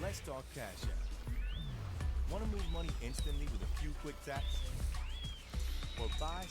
Let's talk Cash App. Want to move money instantly with a few quick taps? Or buy?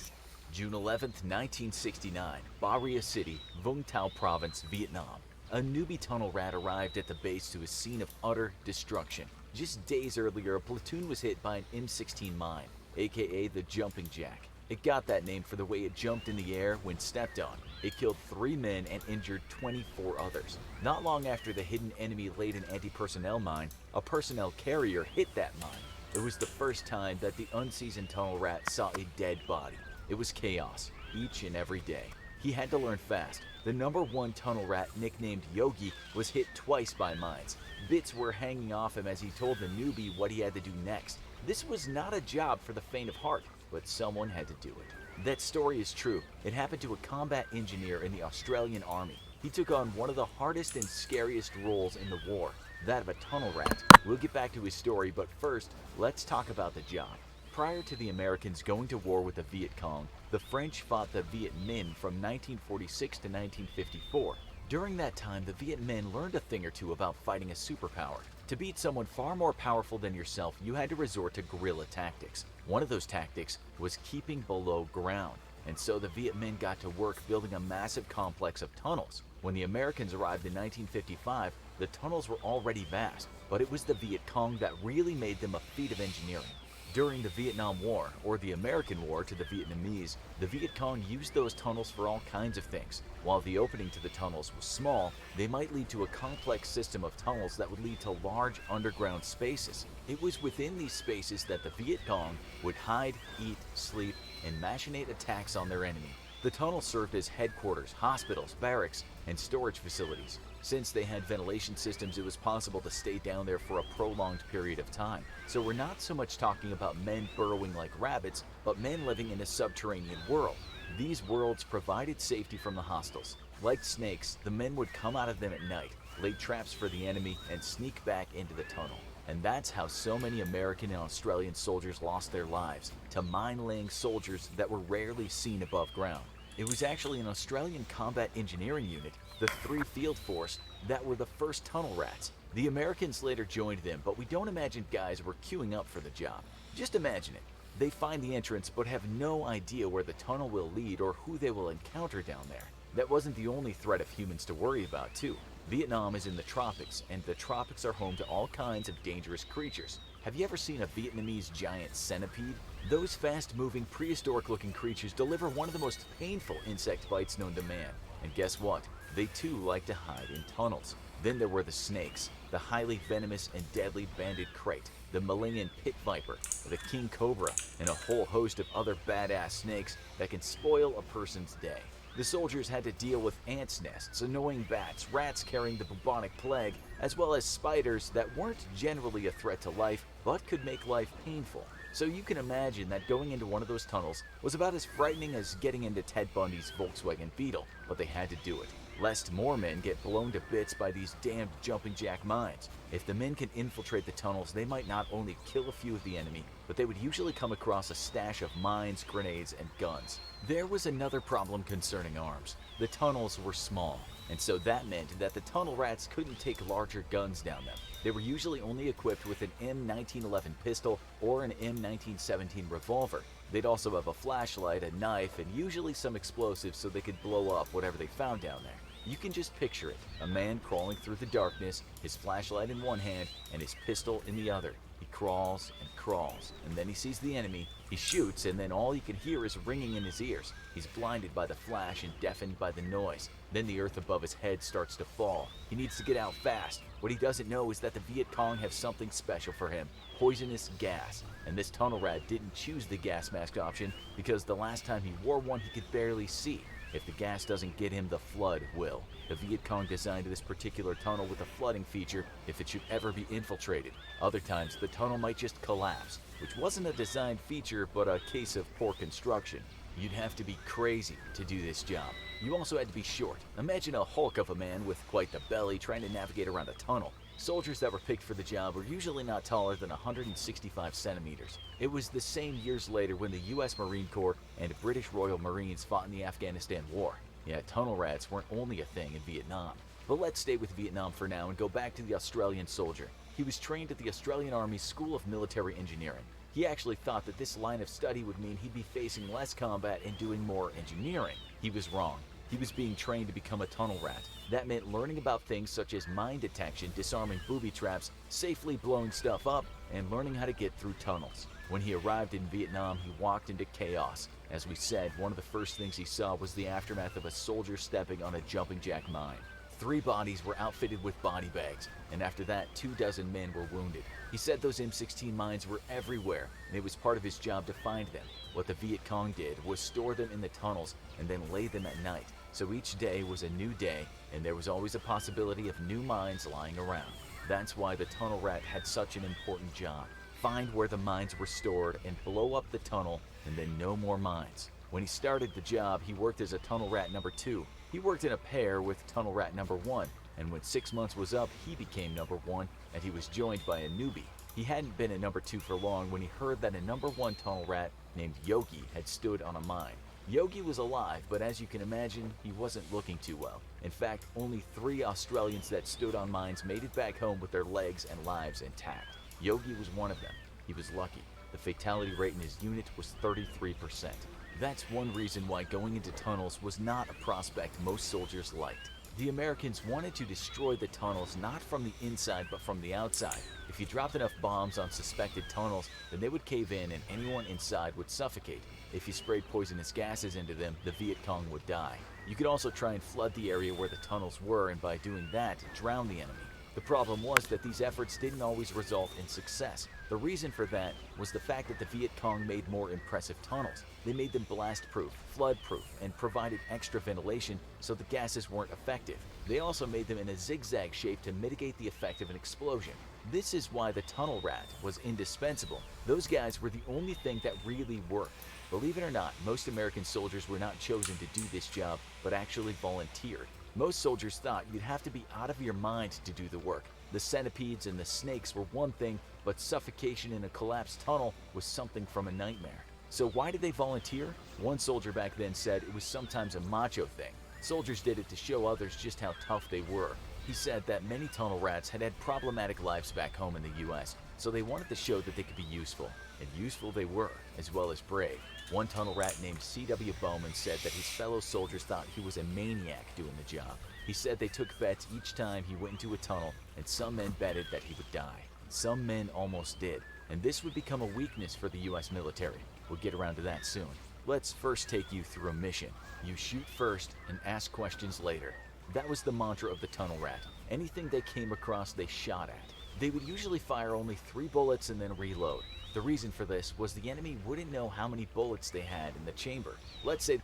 June 11th, 1969, Baria City, Vung Tau Province, Vietnam. A newbie tunnel rat arrived at the base to a scene of utter destruction. Just days earlier, a platoon was hit by an M16 mine, aka the Jumping Jack. It got that name for the way it jumped in the air when stepped on. It killed 3 men and injured 24 others. Not long after the hidden enemy laid an anti-personnel mine, a personnel carrier hit that mine. It was the first time that the unseasoned tunnel rat saw a dead body. It was chaos, each and every day. He had to learn fast. The #1 tunnel rat, nicknamed Yogi, was hit twice by mines. Bits were hanging off him as he told the newbie what he had to do next. This was not a job for the faint of heart, but someone had to do it. That story is true. It happened to a combat engineer in the Australian Army. He took on one of the hardest and scariest roles in the war, that of a tunnel rat. We'll get back to his story, but first, let's talk about the job. Prior to the Americans going to war with the Viet Cong, the French fought the Viet Minh from 1946 to 1954. During that time, the Viet Minh learned a thing or two about fighting a superpower. To beat someone far more powerful than yourself, you had to resort to guerrilla tactics. One of those tactics was keeping below ground, and so the Viet Minh got to work building a massive complex of tunnels. When the Americans arrived in 1955, the tunnels were already vast, but it was the Viet Cong that really made them a feat of engineering. During the Vietnam War, or the American War to the Vietnamese, the Viet Cong used those tunnels for all kinds of things. While the opening to the tunnels was small, they might lead to a complex system of tunnels that would lead to large underground spaces. It was within these spaces that the Viet Cong would hide, eat, sleep, and machinate attacks on their enemy. The tunnels served as headquarters, hospitals, barracks, and storage facilities. Since they had ventilation systems, it was possible to stay down there for a prolonged period of time. So we're not so much talking about men burrowing like rabbits, but men living in a subterranean world. These worlds provided safety from the hostiles. Like snakes, the men would come out of them at night, lay traps for the enemy, and sneak back into the tunnel. And that's how so many American and Australian soldiers lost their lives, to mine-laying soldiers that were rarely seen above ground. It was actually an Australian combat engineering unit, the 3 Field Force, that were the first tunnel rats. The Americans later joined them, but we don't imagine guys were queuing up for the job. Just imagine it. They find the entrance but have no idea where the tunnel will lead or who they will encounter down there. That wasn't the only threat of humans to worry about, too. Vietnam is in the tropics, and the tropics are home to all kinds of dangerous creatures. Have you ever seen a Vietnamese giant centipede? Those fast-moving, prehistoric-looking creatures deliver one of the most painful insect bites known to man. And guess what? They too like to hide in tunnels. Then there were the snakes, the highly venomous and deadly banded krait, the Malayan pit viper, the king cobra, and a whole host of other badass snakes that can spoil a person's day. The soldiers had to deal with ants' nests, annoying bats, rats carrying the bubonic plague, as well as spiders that weren't generally a threat to life, but could make life painful. So you can imagine that going into one of those tunnels was about as frightening as getting into Ted Bundy's Volkswagen Beetle, but they had to do it, lest more men get blown to bits by these damned jumping jack mines. If the men can infiltrate the tunnels, they might not only kill a few of the enemy, but they would usually come across a stash of mines, grenades, and guns. There was another problem concerning arms. The tunnels were small, and so that meant that the tunnel rats couldn't take larger guns down them. They were usually only equipped with an M1911 pistol or an M1917 revolver. They'd also have a flashlight, a knife, and usually some explosives so they could blow up whatever they found down there. You can just picture it, a man crawling through the darkness, his flashlight in one hand and his pistol in the other. He crawls and crawls, and then he sees the enemy. He shoots, and then all he can hear is ringing in his ears. He's blinded by the flash and deafened by the noise. Then the earth above his head starts to fall. He needs to get out fast. What he doesn't know is that the Viet Cong have something special for him: poisonous gas. And this tunnel rat didn't choose the gas mask option because the last time he wore one he could barely see. If the gas doesn't get him, the flood will. The Viet Cong designed this particular tunnel with a flooding feature if it should ever be infiltrated. Other times, the tunnel might just collapse, which wasn't a design feature but a case of poor construction. You'd have to be crazy to do this job. You also had to be short. Imagine a hulk of a man with quite the belly trying to navigate around a tunnel. Soldiers that were picked for the job were usually not taller than 165 centimeters. It was the same years later when the US Marine Corps and British Royal Marines fought in the Afghanistan War. Yeah, tunnel rats weren't only a thing in Vietnam. But let's stay with Vietnam for now and go back to the Australian soldier. He was trained at the Australian Army's School of Military Engineering. He actually thought that this line of study would mean he'd be facing less combat and doing more engineering. He was wrong. He was being trained to become a tunnel rat. That meant learning about things such as mine detection, disarming booby traps, safely blowing stuff up, and learning how to get through tunnels. When he arrived in Vietnam, he walked into chaos. As we said, one of the first things he saw was the aftermath of a soldier stepping on a jumping jack mine. 3 bodies were outfitted with body bags, and after that, 24 men were wounded. He said those M16 mines were everywhere, and it was part of his job to find them. What the Viet Cong did was store them in the tunnels and then lay them at night. So each day was a new day, and there was always a possibility of new mines lying around. That's why the tunnel rat had such an important job. Find where the mines were stored and blow up the tunnel, and then no more mines. When he started the job, he worked as a tunnel rat number 2. He worked in a pair with tunnel rat number 1, and when 6 months was up, he became number 1, and he was joined by a newbie. He hadn't been a number 2 for long when he heard that a number 1 tunnel rat named Yogi had stood on a mine. Yogi was alive, but as you can imagine, he wasn't looking too well. In fact, only 3 Australians that stood on mines made it back home with their legs and lives intact. Yogi was one of them. He was lucky. The fatality rate in his unit was 33%. That's one reason why going into tunnels was not a prospect most soldiers liked. The Americans wanted to destroy the tunnels not from the inside but from the outside. If you dropped enough bombs on suspected tunnels, then they would cave in and anyone inside would suffocate. If you sprayed poisonous gases into them, the Viet Cong would die. You could also try and flood the area where the tunnels were, and by doing that, drown the enemy. The problem was that these efforts didn't always result in success. The reason for that was the fact that the Viet Cong made more impressive tunnels. They made them blast-proof, flood-proof, and provided extra ventilation so the gases weren't effective. They also made them in a zigzag shape to mitigate the effect of an explosion. This is why the tunnel rat was indispensable. Those guys were the only thing that really worked. Believe it or not, most American soldiers were not chosen to do this job, but actually volunteered. Most soldiers thought you'd have to be out of your mind to do the work. The centipedes and the snakes were one thing, but suffocation in a collapsed tunnel was something from a nightmare. So why did they volunteer? One soldier back then said it was sometimes a macho thing. Soldiers did it to show others just how tough they were. He said that many tunnel rats had had problematic lives back home in the US, so they wanted to show that they could be useful. And useful they were, as well as brave. One tunnel rat named C.W. Bowman said that his fellow soldiers thought he was a maniac doing the job. He said they took bets each time he went into a tunnel, and some men betted that he would die. Some men almost did, and this would become a weakness for the US military. We'll get around to that soon. Let's first take you through a mission. You shoot first and ask questions later. That was the mantra of the tunnel rat. Anything they came across, they shot at. They would usually fire only 3 bullets and then reload. The reason for this was the enemy wouldn't know how many bullets they had in the chamber. Let's say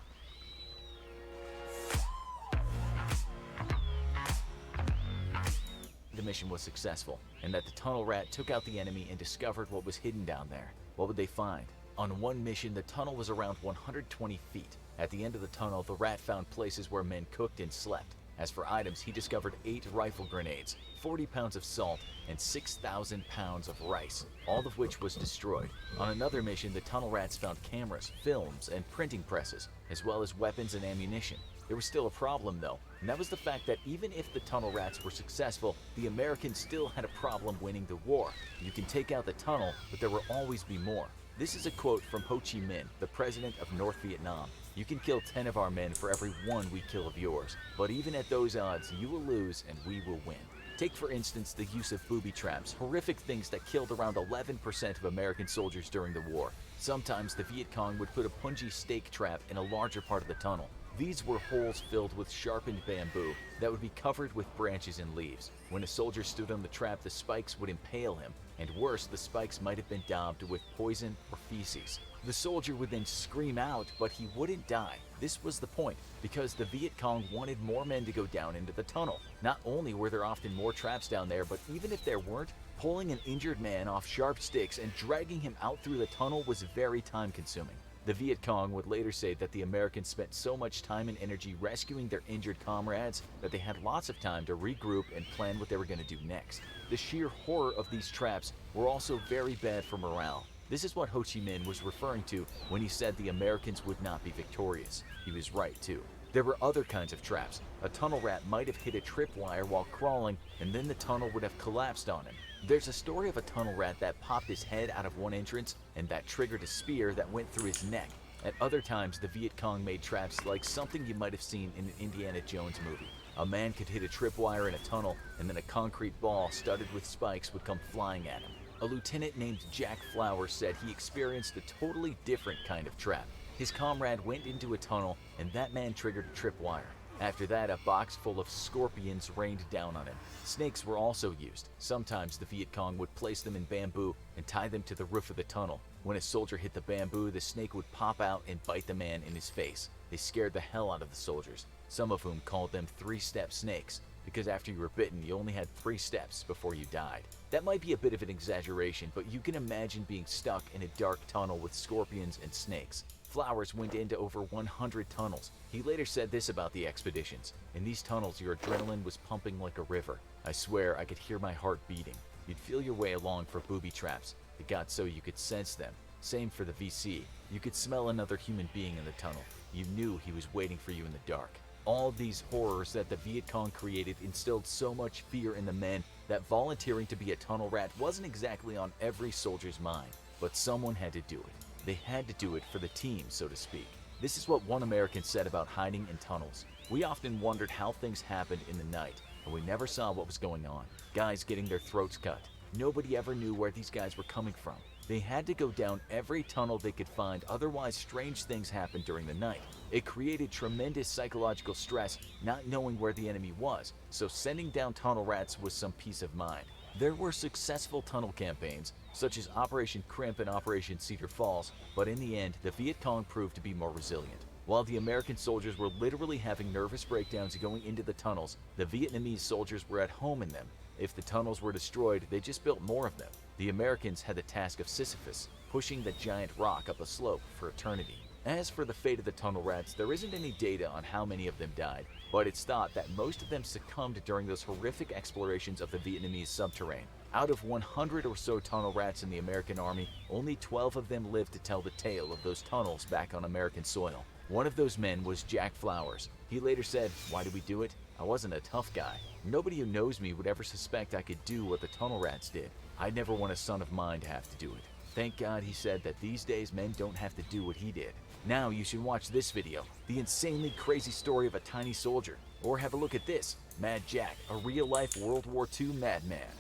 the mission was successful, and that the tunnel rat took out the enemy and discovered what was hidden down there. What would they find? On one mission, the tunnel was around 120 feet. At the end of the tunnel, the rat found places where men cooked and slept. As for items, he discovered 8 rifle grenades, 40 pounds of salt, and 6,000 pounds of rice, all of which was destroyed. On another mission, the tunnel rats found cameras, films, and printing presses, as well as weapons and ammunition. There was still a problem though, and that was the fact that even if the tunnel rats were successful, the Americans still had a problem winning the war. You can take out the tunnel, but there will always be more. This is a quote from Ho Chi Minh, the president of North Vietnam. You can kill 10 of our men for every 1 we kill of yours, but even at those odds, you will lose and we will win. Take for instance the use of booby traps, horrific things that killed around 11% of American soldiers during the war. Sometimes the Viet Cong would put a punji stake trap in a larger part of the tunnel. These were holes filled with sharpened bamboo that would be covered with branches and leaves. When a soldier stood on the trap, the spikes would impale him, and worse, the spikes might have been daubed with poison or feces. The soldier would then scream out, but he wouldn't die. This was the point, because the Viet Cong wanted more men to go down into the tunnel. Not only were there often more traps down there, but even if there weren't, pulling an injured man off sharp sticks and dragging him out through the tunnel was very time-consuming. The Viet Cong would later say that the Americans spent so much time and energy rescuing their injured comrades that they had lots of time to regroup and plan what they were going to do next. The sheer horror of these traps were also very bad for morale. This is what Ho Chi Minh was referring to when he said the Americans would not be victorious. He was right too. There were other kinds of traps. A tunnel rat might have hit a tripwire while crawling, and then the tunnel would have collapsed on him. There's a story of a tunnel rat that popped his head out of one entrance, and that triggered a spear that went through his neck. At other times, the Viet Cong made traps like something you might have seen in an Indiana Jones movie. A man could hit a tripwire in a tunnel, and then a concrete ball studded with spikes would come flying at him. A lieutenant named Jack Flowers said he experienced a totally different kind of trap. His comrade went into a tunnel, and that man triggered a tripwire. After that, a box full of scorpions rained down on him. Snakes were also used. Sometimes the Viet Cong would place them in bamboo and tie them to the roof of the tunnel. When a soldier hit the bamboo, the snake would pop out and bite the man in his face. They scared the hell out of the soldiers, some of whom called them three-step snakes, because after you were bitten, you only had 3 steps before you died. That might be a bit of an exaggeration, but you can imagine being stuck in a dark tunnel with scorpions and snakes. Flowers went into over 100 tunnels. He later said this about the expeditions: "In these tunnels, your adrenaline was pumping like a river. I swear I could hear my heart beating. You'd feel your way along for booby traps. It got so you could sense them. Same for the VC. You could smell another human being in the tunnel. You knew he was waiting for you in the dark." All these horrors that the Viet Cong created instilled so much fear in the men that volunteering to be a tunnel rat wasn't exactly on every soldier's mind. But someone had to do it. They had to do it for the team, so to speak. This is what one American said about hiding in tunnels: "We often wondered how things happened in the night, and we never saw what was going on. Guys getting their throats cut. Nobody ever knew where these guys were coming from. They had to go down every tunnel they could find, otherwise strange things happened during the night. It created tremendous psychological stress not knowing where the enemy was, so sending down tunnel rats was some peace of mind." There were successful tunnel campaigns, such as Operation Crimp and Operation Cedar Falls, but in the end, the Viet Cong proved to be more resilient. While the American soldiers were literally having nervous breakdowns going into the tunnels, the Vietnamese soldiers were at home in them. If the tunnels were destroyed, they just built more of them. The Americans had the task of Sisyphus, pushing the giant rock up a slope for eternity. As for the fate of the tunnel rats, there isn't any data on how many of them died, but it's thought that most of them succumbed during those horrific explorations of the Vietnamese subterranean. Out of 100 or so tunnel rats in the American army, only 12 of them lived to tell the tale of those tunnels back on American soil. One of those men was Jack Flowers. He later said, "Why did we do it? I wasn't a tough guy. Nobody who knows me would ever suspect I could do what the tunnel rats did. I'd never want a son of mine to have to do it. Thank God," he said, "that these days men don't have to do what he did." Now you should watch this video, the insanely crazy story of a tiny soldier. Or have a look at this, Mad Jack, a real-life World War II madman.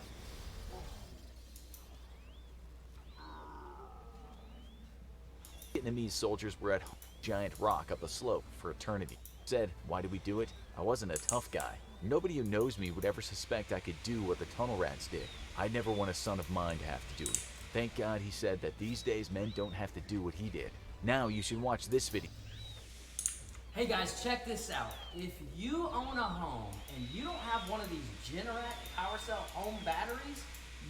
Vietnamese soldiers were at a giant rock up a slope for eternity. Said, "Why did we do it? I wasn't a tough guy. Nobody who knows me would ever suspect I could do what the tunnel rats did. I'd never want a son of mine to have to do it." Thank God, he said, "that these days men don't have to do what he did." Now you should watch this video. Hey guys, check this out. If you own a home and you don't have one of these Generac PowerCell home batteries,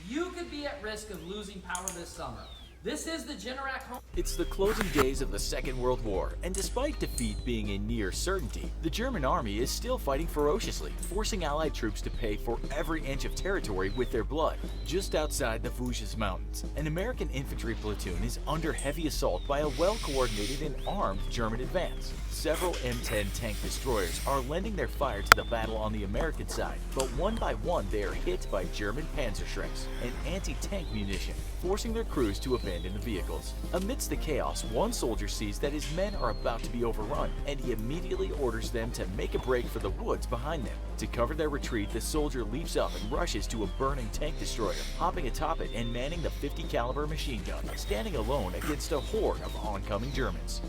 you could be at risk of losing power this summer. This is the Generac home. It's the closing days of the Second World War, and despite defeat being a near certainty, the German army is still fighting ferociously, forcing Allied troops to pay for every inch of territory with their blood. Just outside the Vosges Mountains, an American infantry platoon is under heavy assault by a well-coordinated and armed German advance. Several M10 tank destroyers are lending their fire to the battle on the American side, but one by one they are hit by German Panzerschrecks and anti-tank munition, forcing their crews to abandon the vehicles. Amidst the chaos, one soldier sees that his men are about to be overrun, and he immediately orders them to make a break for the woods behind them. To cover their retreat, the soldier leaps up and rushes to a burning tank destroyer, hopping atop it and manning the .50 caliber machine gun, standing alone against a horde of oncoming Germans.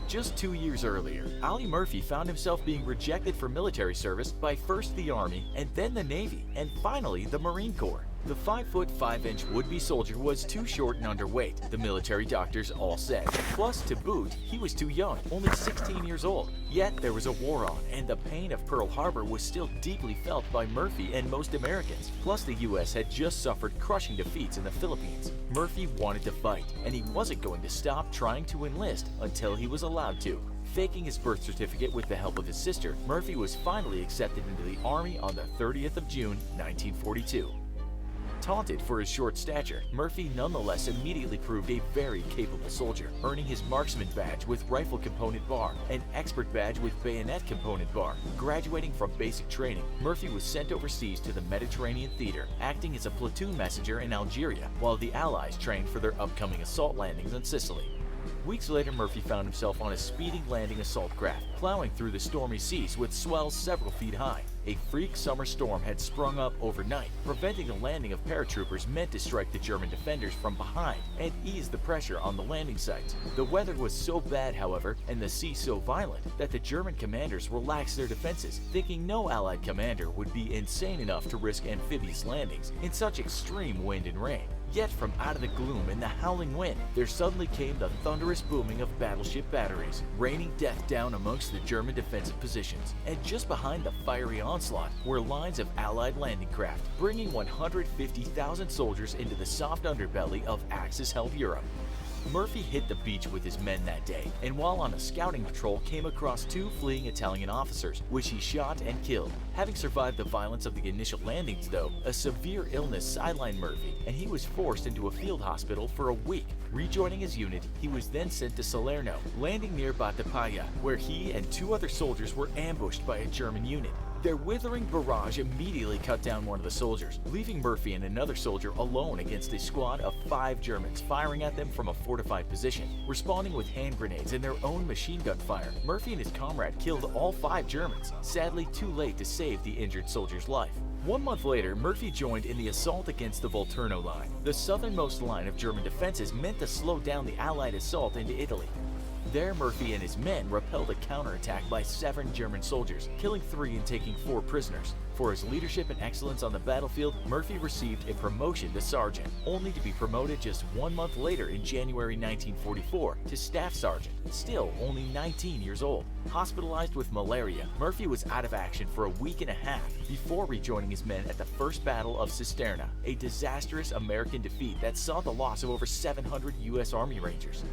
Just 2 years earlier, Ali Murphy found himself being rejected for military service by first the Army, and then the Navy, and finally the Marine Corps. The 5' 5" would-be soldier was too short and underweight, the military doctors all said. Plus, to boot, he was too young, only 16 years old. Yet there was a war on, and the pain of Pearl Harbor was still deeply felt by Murphy and most Americans. Plus, the US had just suffered crushing defeats in the Philippines. Murphy wanted to fight, and he wasn't going to stop trying to enlist until he was allowed to. Faking his birth certificate with the help of his sister, Murphy was finally accepted into the Army on the 30th of June, 1942. Taunted for his short stature, Murphy nonetheless immediately proved a very capable soldier, earning his marksman badge with rifle component bar and expert badge with bayonet component bar. Graduating from basic training, Murphy was sent overseas to the Mediterranean theater, acting as a platoon messenger in Algeria, while the Allies trained for their upcoming assault landings on Sicily. Weeks later, Murphy found himself on a speeding landing assault craft, plowing through the stormy seas with swells several feet high. A freak summer storm had sprung up overnight, preventing the landing of paratroopers meant to strike the German defenders from behind and ease the pressure on the landing sites. The weather was so bad, however, and the sea so violent, that the German commanders relaxed their defenses, thinking no Allied commander would be insane enough to risk amphibious landings in such extreme wind and rain. Yet from out of the gloom and the howling wind, there suddenly came the thunderous booming of battleship batteries, raining death down amongst the German defensive positions. And just behind the fiery onslaught were lines of Allied landing craft, bringing 150,000 soldiers into the soft underbelly of Axis-held Europe. Murphy hit the beach with his men that day, and while on a scouting patrol came across 2 fleeing Italian officers, which he shot and killed. Having survived the violence of the initial landings though, a severe illness sidelined Murphy, and he was forced into a field hospital for a week. Rejoining his unit, he was then sent to Salerno, landing near Battipaglia, where he and 2 other soldiers were ambushed by a German unit. Their withering barrage immediately cut down one of the soldiers, leaving Murphy and another soldier alone against a squad of 5 Germans firing at them from a fortified position. Responding with hand grenades and their own machine gun fire, Murphy and his comrade killed all 5 Germans, sadly too late to save the injured soldier's life. 1 month later, Murphy joined in the assault against the Volturno Line, the southernmost line of German defenses meant to slow down the Allied assault into Italy. There, Murphy and his men repelled a counterattack by 7 German soldiers, killing 3 and taking 4 prisoners. For his leadership and excellence on the battlefield, Murphy received a promotion to sergeant, only to be promoted just 1 month later in January 1944 to staff sergeant, still only 19 years old. Hospitalized with malaria, Murphy was out of action for a week and a half before rejoining his men at the First Battle of Cisterna, a disastrous American defeat that saw the loss of over 700 U.S. Army Rangers.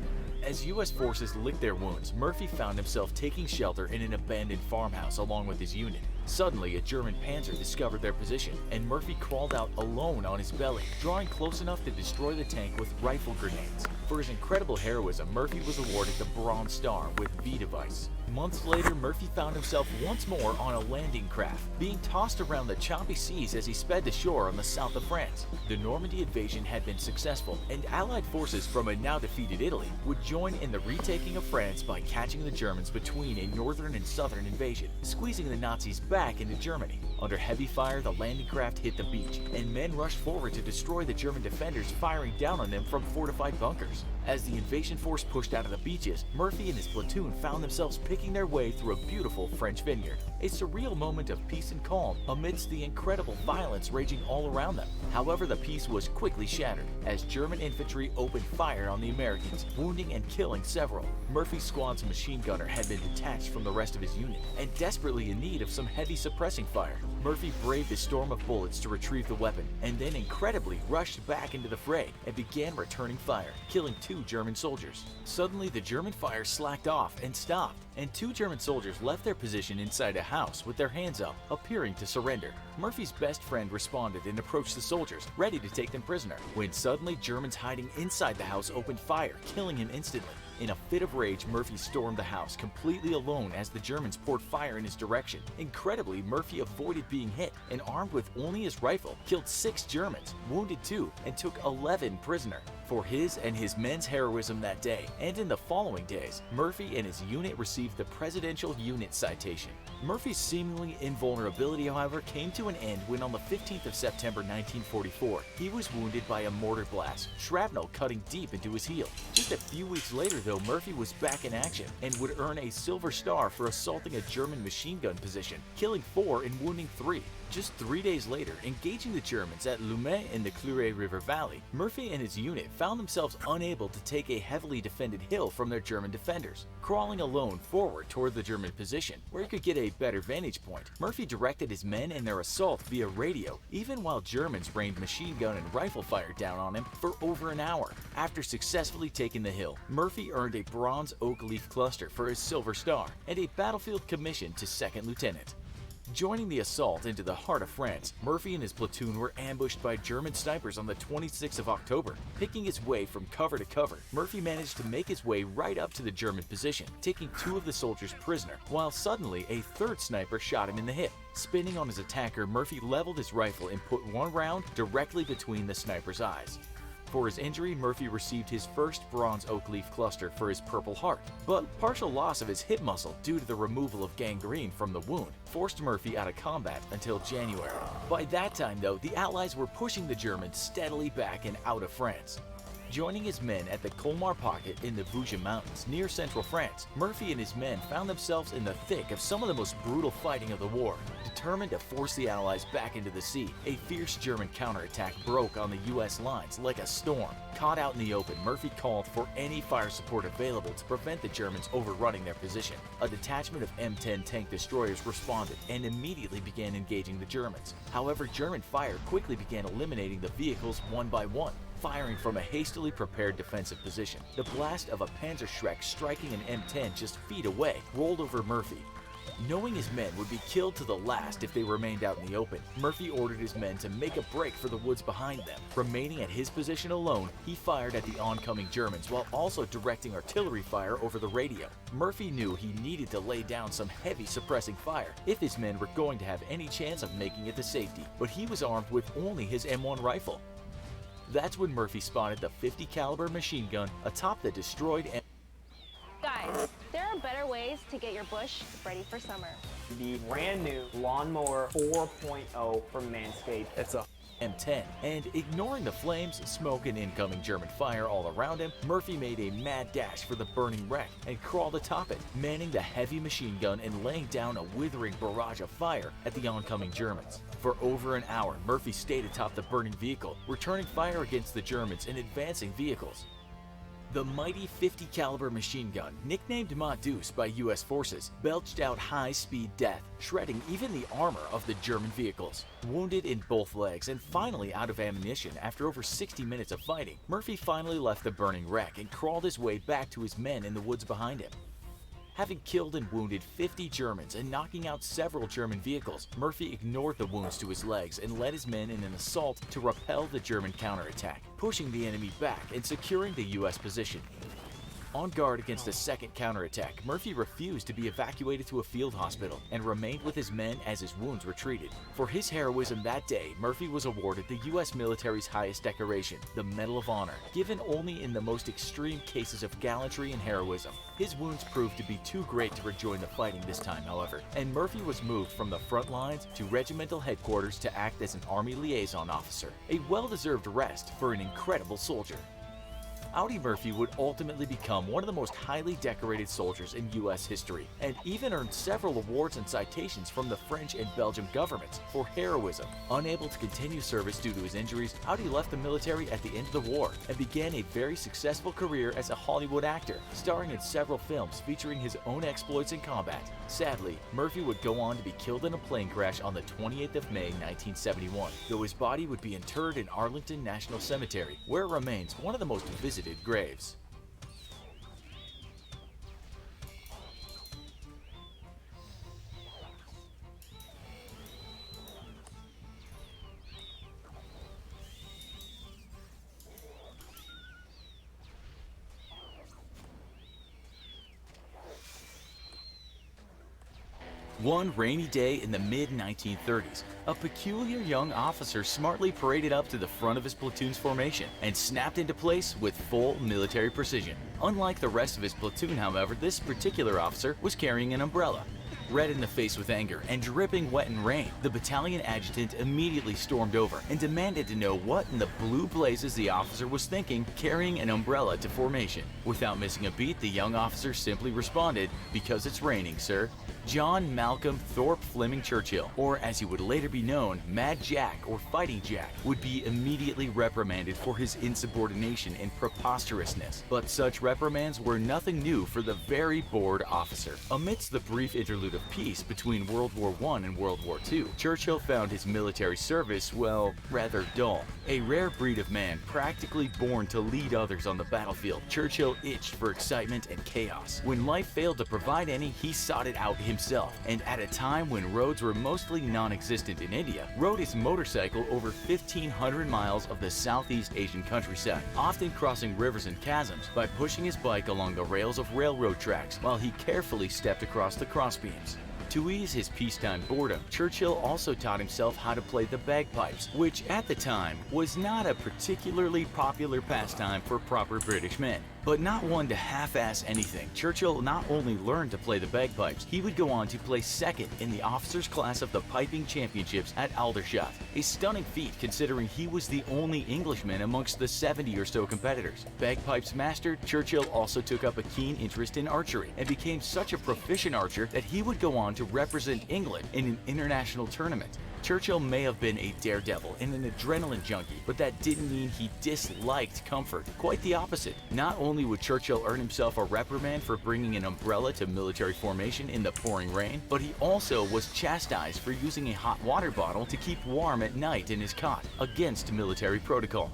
As U.S. forces licked their wounds, Murphy found himself taking shelter in an abandoned farmhouse along with his unit. Suddenly, a German panzer discovered their position, and Murphy crawled out alone on his belly, drawing close enough to destroy the tank with rifle grenades. For his incredible heroism, Murphy was awarded the Bronze Star with V device. Months later, Murphy found himself once more on a landing craft, being tossed around the choppy seas as he sped to shore on the south of France. The Normandy invasion had been successful, and Allied forces from a now defeated Italy would join in the retaking of France by catching the Germans between a northern and southern invasion, squeezing the Nazis back into Germany. Under heavy fire, the landing craft hit the beach, and men rushed forward to destroy the German defenders, firing down on them from fortified bunkers. As the invasion force pushed out of the beaches, Murphy and his platoon found themselves picking their way through a beautiful French vineyard, a surreal moment of peace and calm amidst the incredible violence raging all around them. However, the peace was quickly shattered as German infantry opened fire on the Americans, wounding and killing several. Murphy's squad's machine gunner had been detached from the rest of his unit and desperately in need of some heavy suppressing fire. Murphy braved a storm of bullets to retrieve the weapon, and then incredibly rushed back into the fray and began returning fire, killing 2 German soldiers. Suddenly, the German fire slacked off and stopped, and 2 German soldiers left their position inside a house with their hands up, appearing to surrender. Murphy's best friend responded and approached the soldiers, ready to take them prisoner, when suddenly Germans hiding inside the house opened fire, killing him instantly. In a fit of rage, Murphy stormed the house completely alone as the Germans poured fire in his direction. Incredibly, Murphy avoided being hit and, armed with only his rifle, killed 6 Germans, wounded 2, and took 11 prisoner. For his and his men's heroism that day and in the following days, Murphy and his unit received the Presidential Unit Citation. Murphy's seemingly invulnerability, however, came to an end when on the 15th of September 1944, he was wounded by a mortar blast, shrapnel cutting deep into his heel. Just a few weeks later, though, Murphy was back in action and would earn a Silver Star for assaulting a German machine gun position, killing 4 and wounding 3. Just 3 days later, engaging the Germans at Lumay in the Clure River Valley, Murphy and his unit found themselves unable to take a heavily defended hill from their German defenders. Crawling alone forward toward the German position, where he could get a better vantage point, Murphy directed his men in their assault via radio, even while Germans rained machine gun and rifle fire down on him for over an hour. After successfully taking the hill, Murphy earned a bronze oak leaf cluster for his Silver Star and a battlefield commission to second lieutenant. Joining the assault into the heart of France, Murphy and his platoon were ambushed by German snipers on the 26th of October. Picking his way from cover to cover, Murphy managed to make his way right up to the German position, taking 2 of the soldiers prisoner, while suddenly a 3rd sniper shot him in the hip. Spinning on his attacker, Murphy leveled his rifle and put 1 round directly between the sniper's eyes. For his injury, Murphy received his first bronze oak leaf cluster for his Purple Heart, but partial loss of his hip muscle due to the removal of gangrene from the wound forced Murphy out of combat until January. By that time, though, the Allies were pushing the Germans steadily back and out of France. Joining his men at the Colmar Pocket in the Vosges Mountains near central France, Murphy and his men found themselves in the thick of some of the most brutal fighting of the war. Determined to force the Allies back into the sea, a fierce German counterattack broke on the US lines like a storm. Caught out in the open, Murphy called for any fire support available to prevent the Germans overrunning their position. A detachment of M10 tank destroyers responded and immediately began engaging the Germans. However, German fire quickly began eliminating the vehicles one by one, firing from a hastily prepared defensive position. The blast of a Panzerschreck striking an M10 just feet away rolled over Murphy. Knowing his men would be killed to the last if they remained out in the open, Murphy ordered his men to make a break for the woods behind them. Remaining at his position alone, he fired at the oncoming Germans while also directing artillery fire over the radio. Murphy knew he needed to lay down some heavy suppressing fire if his men were going to have any chance of making it to safety, but he was armed with only his M1 rifle. That's when Murphy spotted the 50 caliber machine gun atop the destroyed Guys, there are better ways to get your bush ready for summer. The brand new Lawnmower 4.0 from Manscaped. It's a M10, and ignoring the flames, smoke, and incoming German fire all around him, Murphy made a mad dash for the burning wreck and crawled atop it, manning the heavy machine gun and laying down a withering barrage of fire at the oncoming Germans. For over an hour, Murphy stayed atop the burning vehicle, returning fire against the Germans and advancing vehicles. The mighty 50 caliber machine gun, nicknamed Modus by US forces, belched out high-speed death, shredding even the armor of the German vehicles. Wounded in both legs and finally out of ammunition after over 60 minutes of fighting, Murphy finally left the burning wreck and crawled his way back to his men in the woods behind him. Having killed and wounded 50 Germans and knocking out several German vehicles, Murphy ignored the wounds to his legs and led his men in an assault to repel the German counterattack, pushing the enemy back and securing the US position. On guard against a second counterattack, Murphy refused to be evacuated to a field hospital and remained with his men as his wounds were treated. For his heroism that day, Murphy was awarded the US military's highest decoration, the Medal of Honor, given only in the most extreme cases of gallantry and heroism. His wounds proved to be too great to rejoin the fighting this time, however, and Murphy was moved from the front lines to regimental headquarters to act as an Army liaison officer, a well-deserved rest for an incredible soldier. Audie Murphy would ultimately become one of the most highly decorated soldiers in US history, and even earned several awards and citations from the French and Belgian governments for heroism. Unable to continue service due to his injuries, Audie left the military at the end of the war and began a very successful career as a Hollywood actor, starring in several films featuring his own exploits in combat. Sadly, Murphy would go on to be killed in a plane crash on the 28th of May 1971, though his body would be interred in Arlington National Cemetery, where it remains one of the most visited graves. One rainy day in the mid-1930s, a peculiar young officer smartly paraded up to the front of his platoon's formation and snapped into place with full military precision. Unlike the rest of his platoon, however, this particular officer was carrying an umbrella. Red in the face with anger and dripping wet in rain, the battalion adjutant immediately stormed over and demanded to know what in the blue blazes the officer was thinking carrying an umbrella to formation. Without missing a beat, the young officer simply responded, "Because it's raining, sir." John Malcolm Thorpe Fleming Churchill, or as he would later be known, Mad Jack or Fighting Jack, would be immediately reprimanded for his insubordination and preposterousness. But such reprimands were nothing new for the very bored officer. Amidst the brief interlude interlude of peace between World War I and World War II, Churchill found his military service, well, rather dull. A rare breed of man practically born to lead others on the battlefield, Churchill itched for excitement and chaos. When life failed to provide any, he sought it out himself, and at a time when roads were mostly non-existent in India, rode his motorcycle over 1,500 miles of the Southeast Asian countryside, often crossing rivers and chasms by pushing his bike along the rails of railroad tracks while he carefully stepped across the crossbeams. To ease his peacetime boredom, Churchill also taught himself how to play the bagpipes, which at the time was not a particularly popular pastime for proper British men. But not one to half-ass anything, Churchill not only learned to play the bagpipes, he would go on to place second in the officers' class of the piping championships at Aldershot, a stunning feat considering he was the only Englishman amongst the 70 or so competitors. Bagpipes mastered, Churchill also took up a keen interest in archery and became such a proficient archer that he would go on to represent England in an international tournament. Churchill may have been a daredevil and an adrenaline junkie, but that didn't mean he disliked comfort. Quite the opposite. Not only would Churchill earn himself a reprimand for bringing an umbrella to military formation in the pouring rain, but he also was chastised for using a hot water bottle to keep warm at night in his cot, against military protocol.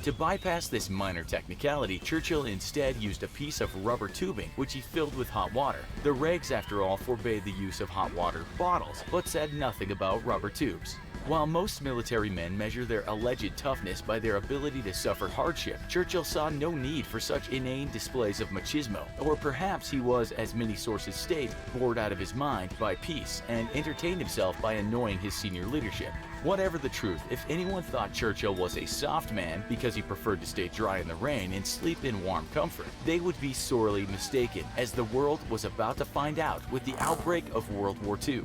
To bypass this minor technicality, Churchill instead used a piece of rubber tubing which he filled with hot water. The regs, after all, forbade the use of hot water bottles, but said nothing about rubber tubes. While most military men measure their alleged toughness by their ability to suffer hardship, Churchill saw no need for such inane displays of machismo, or perhaps he was, as many sources state, bored out of his mind by peace and entertained himself by annoying his senior leadership. Whatever the truth, if anyone thought Churchill was a soft man because he preferred to stay dry in the rain and sleep in warm comfort, they would be sorely mistaken, as the world was about to find out with the outbreak of World War II.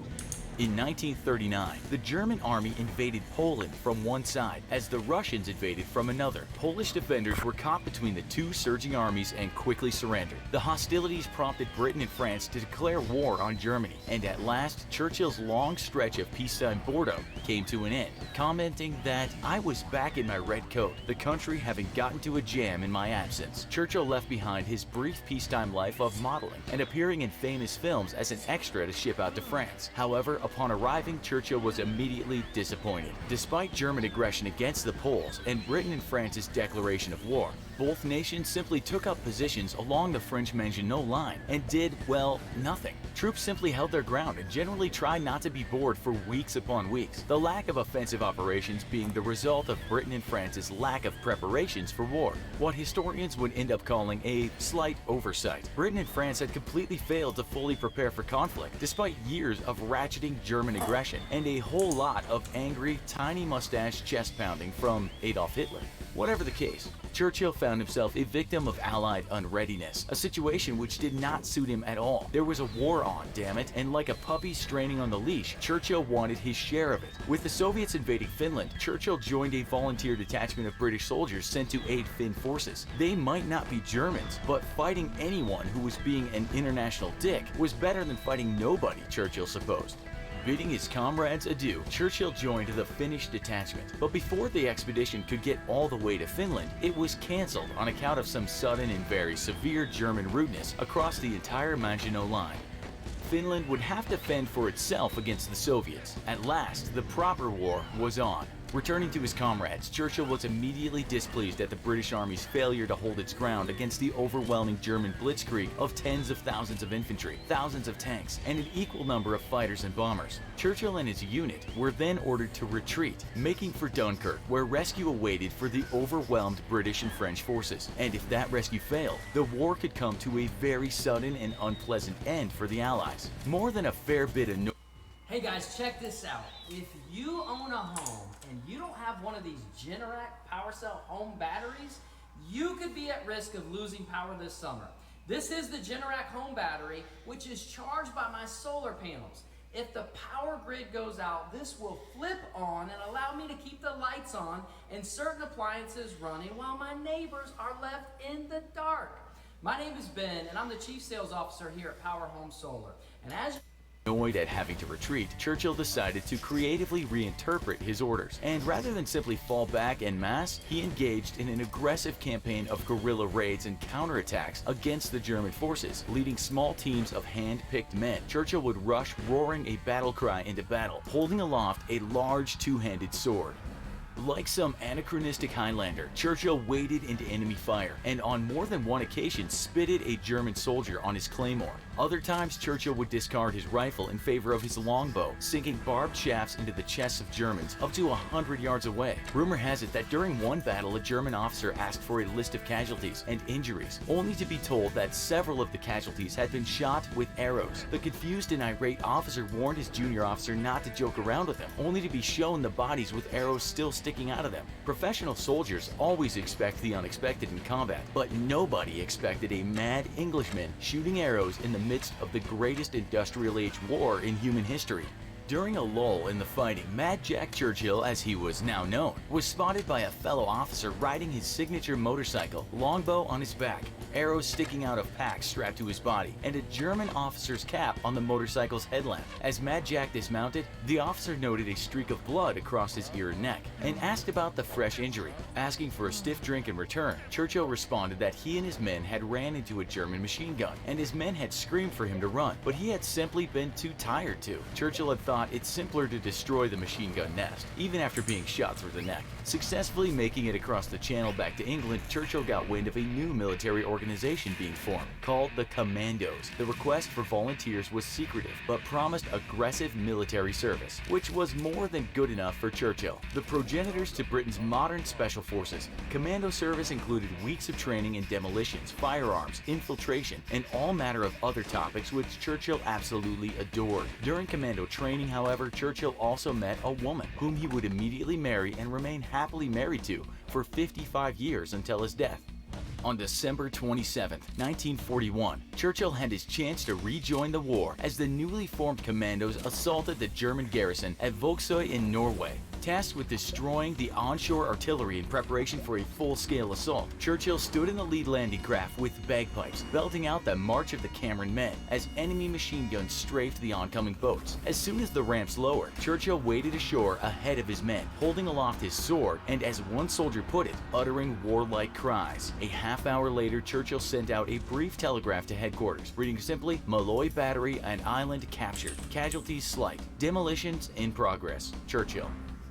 In 1939, the German army invaded Poland from one side, as the Russians invaded from another. Polish defenders were caught between the two surging armies and quickly surrendered. The hostilities prompted Britain and France to declare war on Germany, and at last, Churchill's long stretch of peacetime boredom came to an end, commenting that, "I was back in my red coat, the country having gotten to a jam in my absence." Churchill left behind his brief peacetime life of modeling and appearing in famous films as an extra to ship out to France. However, upon arriving, Churchill was immediately disappointed. Despite German aggression against the Poles and Britain and France's declaration of war, both nations simply took up positions along the French-Maginot Line and did, well, nothing. Troops simply held their ground and generally tried not to be bored for weeks upon weeks, the lack of offensive operations being the result of Britain and France's lack of preparations for war, what historians would end up calling a slight oversight. Britain and France had completely failed to fully prepare for conflict, despite years of ratcheting German aggression and a whole lot of angry, tiny mustache chest pounding from Adolf Hitler. Whatever the case, Churchill found himself a victim of Allied unreadiness, a situation which did not suit him at all. There was a war on, damn it, and like a puppy straining on the leash, Churchill wanted his share of it. With the Soviets invading Finland, Churchill joined a volunteer detachment of British soldiers sent to aid Finn forces. They might not be Germans, but fighting anyone who was being an international dick was better than fighting nobody, Churchill supposed. Bidding his comrades adieu, Churchill joined the Finnish detachment. But before the expedition could get all the way to Finland, it was cancelled on account of some sudden and very severe German rudeness across the entire Maginot Line. Finland would have to fend for itself against the Soviets. At last, the proper war was on. Returning to his comrades, Churchill was immediately displeased at the British Army's failure to hold its ground against the overwhelming German blitzkrieg of tens of thousands of infantry, thousands of tanks, and an equal number of fighters and bombers. Churchill and his unit were then ordered to retreat, making for Dunkirk, where rescue awaited for the overwhelmed British and French forces. And if that rescue failed, the war could come to a very sudden and unpleasant end for the Allies. More than a fair bit of Hey guys, check this out. If you own a home and you don't have one of these Generac PowerCell home batteries, you could be at risk of losing power this summer. This is the Generac home battery, which is charged by my solar panels. If the power grid goes out, this will flip on and allow me to keep the lights on and certain appliances running while my neighbors are left in the dark. My name is Ben, and I'm the Chief Sales Officer here at Power Home Solar. And as Annoyed at having to retreat, Churchill decided to creatively reinterpret his orders, and rather than simply fall back en masse, he engaged in an aggressive campaign of guerrilla raids and counterattacks against the German forces. Leading small teams of hand-picked men, Churchill would rush roaring a battle cry into battle, holding aloft a large two-handed sword. Like some anachronistic Highlander, Churchill waded into enemy fire and on more than one occasion spitted a German soldier on his claymore. Other times, Churchill would discard his rifle in favor of his longbow, sinking barbed shafts into the chests of Germans up to 100 yards away. Rumor has it that during one battle, a German officer asked for a list of casualties and injuries, only to be told that several of the casualties had been shot with arrows. The confused and irate officer warned his junior officer not to joke around with him, only to be shown the bodies with arrows still sticking out of them. Professional soldiers always expect the unexpected in combat, but nobody expected a mad Englishman shooting arrows in the midst of the greatest industrial age war in human history. During a lull in the fighting, Mad Jack Churchill, as he was now known, was spotted by a fellow officer riding his signature motorcycle, longbow on his back, arrows sticking out of packs strapped to his body, and a German officer's cap on the motorcycle's headlamp. As Mad Jack dismounted, the officer noted a streak of blood across his ear and neck, and asked about the fresh injury. Asking for a stiff drink in return, Churchill responded that he and his men had ran into a German machine gun, and his men had screamed for him to run, but he had simply been too tired to. Churchill had thought it's simpler to destroy the machine gun nest, even after being shot through the neck. Successfully making it across the channel back to England, Churchill got wind of a new military organization being formed, called the Commandos. The request for volunteers was secretive, but promised aggressive military service, which was more than good enough for Churchill. The progenitors to Britain's modern special forces, commando service included weeks of training in demolitions, firearms, infiltration, and all manner of other topics which Churchill absolutely adored. During commando training, however, Churchill also met a woman whom he would immediately marry and remain happily married to for 55 years until his death. On December 27, 1941, Churchill had his chance to rejoin the war as the newly formed commandos assaulted the German garrison at Vågsøy in Norway. Tasked with destroying the onshore artillery in preparation for a full-scale assault, Churchill stood in the lead landing craft with bagpipes, belting out the March of the Cameron Men as enemy machine guns strafed the oncoming boats. As soon as the ramps lowered, Churchill waded ashore ahead of his men, holding aloft his sword and, as one soldier put it, uttering warlike cries. A half-hour later, Churchill sent out a brief telegraph to headquarters, reading simply, "Malloy Battery and Island captured. Casualties slight. Demolitions in progress. Churchill."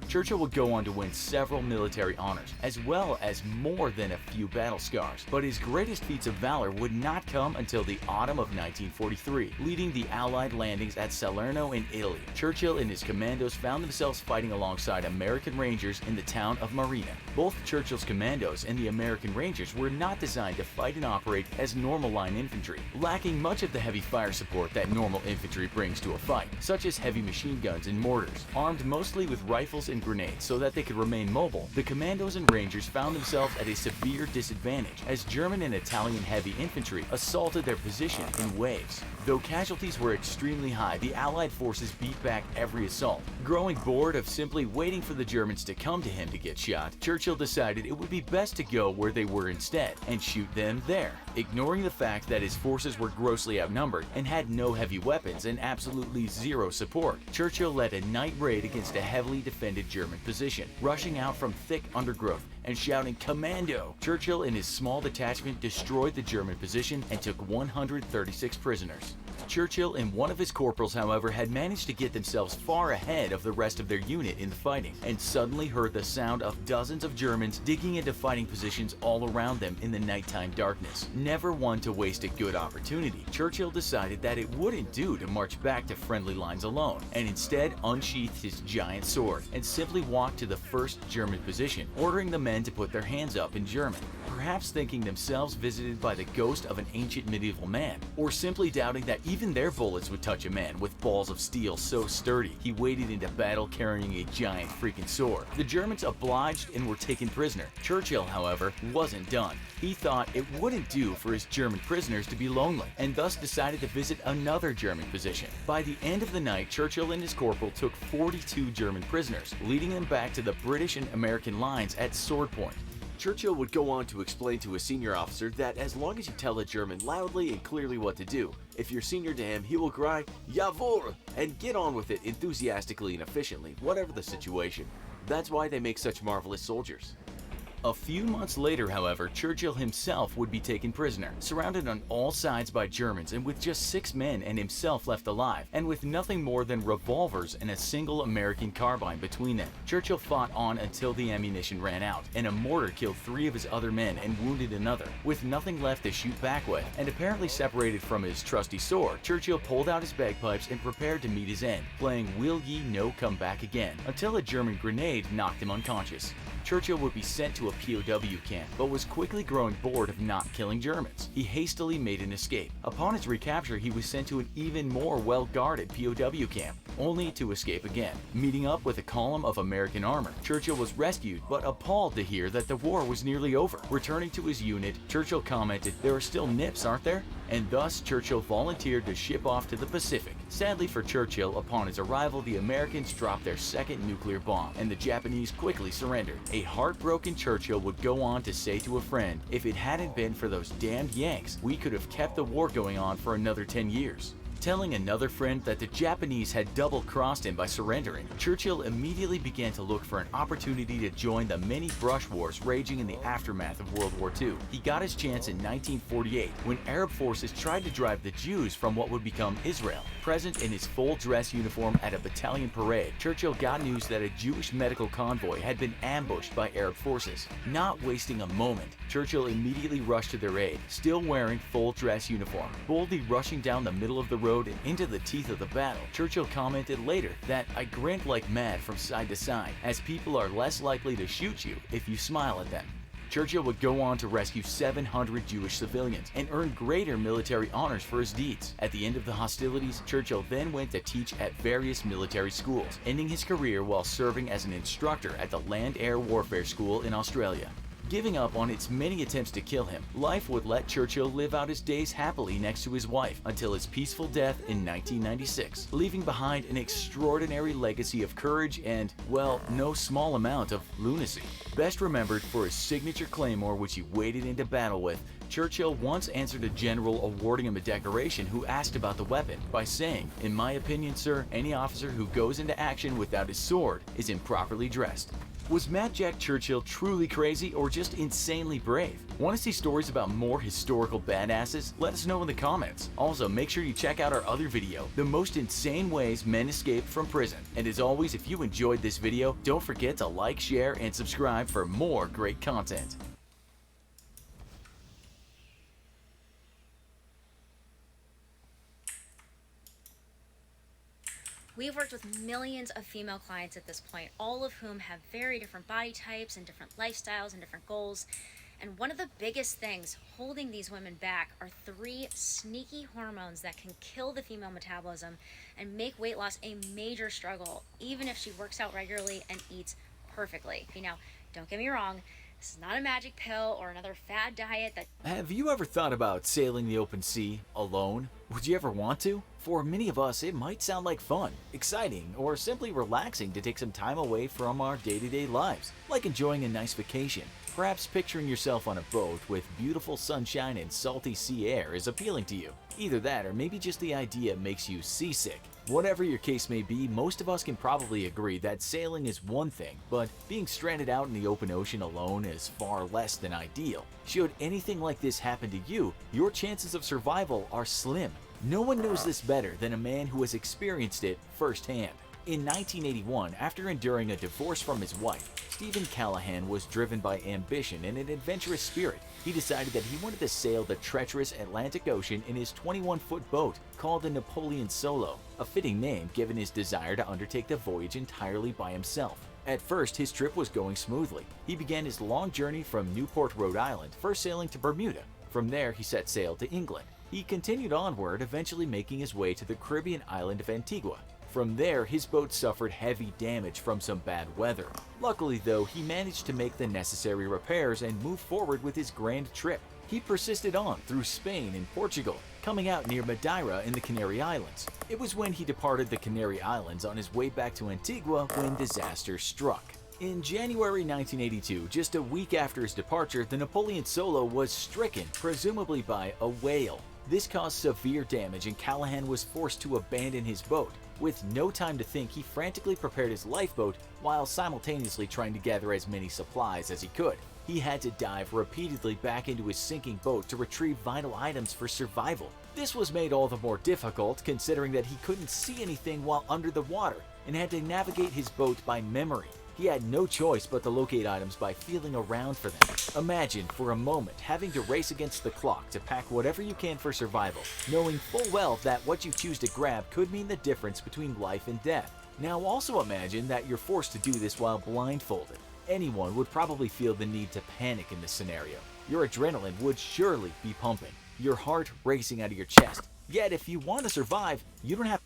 Churchill would go on to win several military honors, as well as more than a few battle scars. But his greatest feats of valor would not come until the autumn of 1943, leading the Allied landings at Salerno in Italy. Churchill and his commandos found themselves fighting alongside American Rangers in the town of Marina. Both Churchill's commandos and the American Rangers were not designed to fight and operate as normal line infantry, lacking much of the heavy fire support that normal infantry brings to a fight, such as heavy machine guns and mortars. Armed mostly with rifles and grenades so that they could remain mobile, the commandos and rangers found themselves at a severe disadvantage as German and Italian heavy infantry assaulted their position in waves. Though casualties were extremely high, the Allied forces beat back every assault. Growing bored of simply waiting for the Germans to come to him to get shot, Churchill decided it would be best to go where they were instead and shoot them there. Ignoring the fact that his forces were grossly outnumbered and had no heavy weapons and absolutely zero support, Churchill led a night raid against a heavily defended German position, rushing out from thick undergrowth and shouting "Commando!" Churchill and his small detachment destroyed the German position and took 136 prisoners. Churchill and one of his corporals, however, had managed to get themselves far ahead of the rest of their unit in the fighting, and suddenly heard the sound of dozens of Germans digging into fighting positions all around them in the nighttime darkness. Never one to waste a good opportunity, Churchill decided that it wouldn't do to march back to friendly lines alone, and instead unsheathed his giant sword and simply walked to the first German position, ordering the men to put their hands up in German, perhaps thinking themselves visited by the ghost of an ancient medieval man, or simply doubting that even their bullets would touch a man with balls of steel so sturdy he waded into battle carrying a giant freaking sword. The Germans obliged and were taken prisoner. Churchill, however, wasn't done. He thought it wouldn't do for his German prisoners to be lonely, and thus decided to visit another German position. By the end of the night, Churchill and his corporal took 42 German prisoners, leading them back to the British and American lines at Sword Point. Churchill would go on to explain to a senior officer that as long as you tell a German loudly and clearly what to do, if you're senior to him, he will cry, "Jawohl!" and get on with it enthusiastically and efficiently, whatever the situation. That's why they make such marvelous soldiers. A few months later, however, Churchill himself would be taken prisoner, surrounded on all sides by Germans and with just 6 men and himself left alive, and with nothing more than revolvers and a single American carbine between them. Churchill fought on until the ammunition ran out, and a mortar killed 3 of his other men and wounded another. With nothing left to shoot back with, and apparently separated from his trusty sword, Churchill pulled out his bagpipes and prepared to meet his end, playing Will Ye No Come Back Again, until a German grenade knocked him unconscious. Churchill would be sent to a POW camp, but was quickly growing bored of not killing Germans. He hastily made an escape. Upon his recapture, he was sent to an even more well-guarded POW camp, only to escape again. Meeting up with a column of American armor, Churchill was rescued, but appalled to hear that the war was nearly over. Returning to his unit, Churchill commented, "There are still nips, aren't there?" And thus Churchill volunteered to ship off to the Pacific. Sadly for Churchill, upon his arrival, the Americans dropped their second nuclear bomb, and the Japanese quickly surrendered. A heartbroken Churchill would go on to say to a friend, "If it hadn't been for those damned Yanks, we could have kept the war going on for another 10 years. Telling another friend that the Japanese had double-crossed him by surrendering, Churchill immediately began to look for an opportunity to join the many brush wars raging in the aftermath of World War II. He got his chance in 1948 when Arab forces tried to drive the Jews from what would become Israel. Present in his full dress uniform at a battalion parade, Churchill got news that a Jewish medical convoy had been ambushed by Arab forces. Not wasting a moment, Churchill immediately rushed to their aid, still wearing full dress uniform. Boldly rushing down the middle of the road and into the teeth of the battle, Churchill commented later that "I grinned like mad from side to side, as people are less likely to shoot you if you smile at them." Churchill would go on to rescue 700 Jewish civilians and earn greater military honors for his deeds. At the end of the hostilities, Churchill then went to teach at various military schools, ending his career while serving as an instructor at the Land-Air Warfare School in Australia. Giving up on its many attempts to kill him, life would let Churchill live out his days happily next to his wife until his peaceful death in 1996, leaving behind an extraordinary legacy of courage and, well, no small amount of lunacy. Best remembered for his signature claymore which he waded into battle with, Churchill once answered a general awarding him a decoration who asked about the weapon by saying, "In my opinion, sir, any officer who goes into action without his sword is improperly dressed." Was Mad Jack Churchill truly crazy or just insanely brave? Want to see stories about more historical badasses? Let us know in the comments. Also, make sure you check out our other video, The Most Insane Ways Men Escape from Prison. And as always, if you enjoyed this video, don't forget to like, share, and subscribe for more great content. We've worked with millions of female clients at this point, all of whom have very different body types and different lifestyles and different goals. And one of the biggest things holding these women back are 3 sneaky hormones that can kill the female metabolism and make weight loss a major struggle, even if she works out regularly and eats perfectly. Now, don't get me wrong, this is not a magic pill or another fad diet that... Have you ever thought about sailing the open sea alone? Would you ever want to? For many of us, it might sound like fun, exciting, or simply relaxing to take some time away from our day-to-day lives, like enjoying a nice vacation. Perhaps picturing yourself on a boat with beautiful sunshine and salty sea air is appealing to you. Either that or maybe just the idea makes you seasick. Whatever your case may be, most of us can probably agree that sailing is one thing, but being stranded out in the open ocean alone is far less than ideal. Should anything like this happen to you, your chances of survival are slim. No one knows this better than a man who has experienced it firsthand. In 1981, after enduring a divorce from his wife, Stephen Callahan was driven by ambition and an adventurous spirit. He decided that he wanted to sail the treacherous Atlantic Ocean in his 21-foot boat called the Napoleon Solo, a fitting name given his desire to undertake the voyage entirely by himself. At first, his trip was going smoothly. He began his long journey from Newport, Rhode Island, first sailing to Bermuda. From there, he set sail to England. He continued onward, eventually making his way to the Caribbean island of Antigua. From there, his boat suffered heavy damage from some bad weather. Luckily though, he managed to make the necessary repairs and move forward with his grand trip. He persisted on through Spain and Portugal, coming out near Madeira in the Canary Islands. It was when he departed the Canary Islands on his way back to Antigua when disaster struck. In January 1982, just a week after his departure, the Napoleon Solo was stricken, presumably by a whale. This caused severe damage and Callahan was forced to abandon his boat. With no time to think, he frantically prepared his lifeboat while simultaneously trying to gather as many supplies as he could. He had to dive repeatedly back into his sinking boat to retrieve vital items for survival. This was made all the more difficult considering that he couldn't see anything while under the water and had to navigate his boat by memory. He had no choice but to locate items by feeling around for them. Imagine, for a moment, having to race against the clock to pack whatever you can for survival, knowing full well that what you choose to grab could mean the difference between life and death. Now also imagine that you're forced to do this while blindfolded. Anyone would probably feel the need to panic in this scenario. Your adrenaline would surely be pumping, your heart racing out of your chest. Yet if you want to survive, you don't have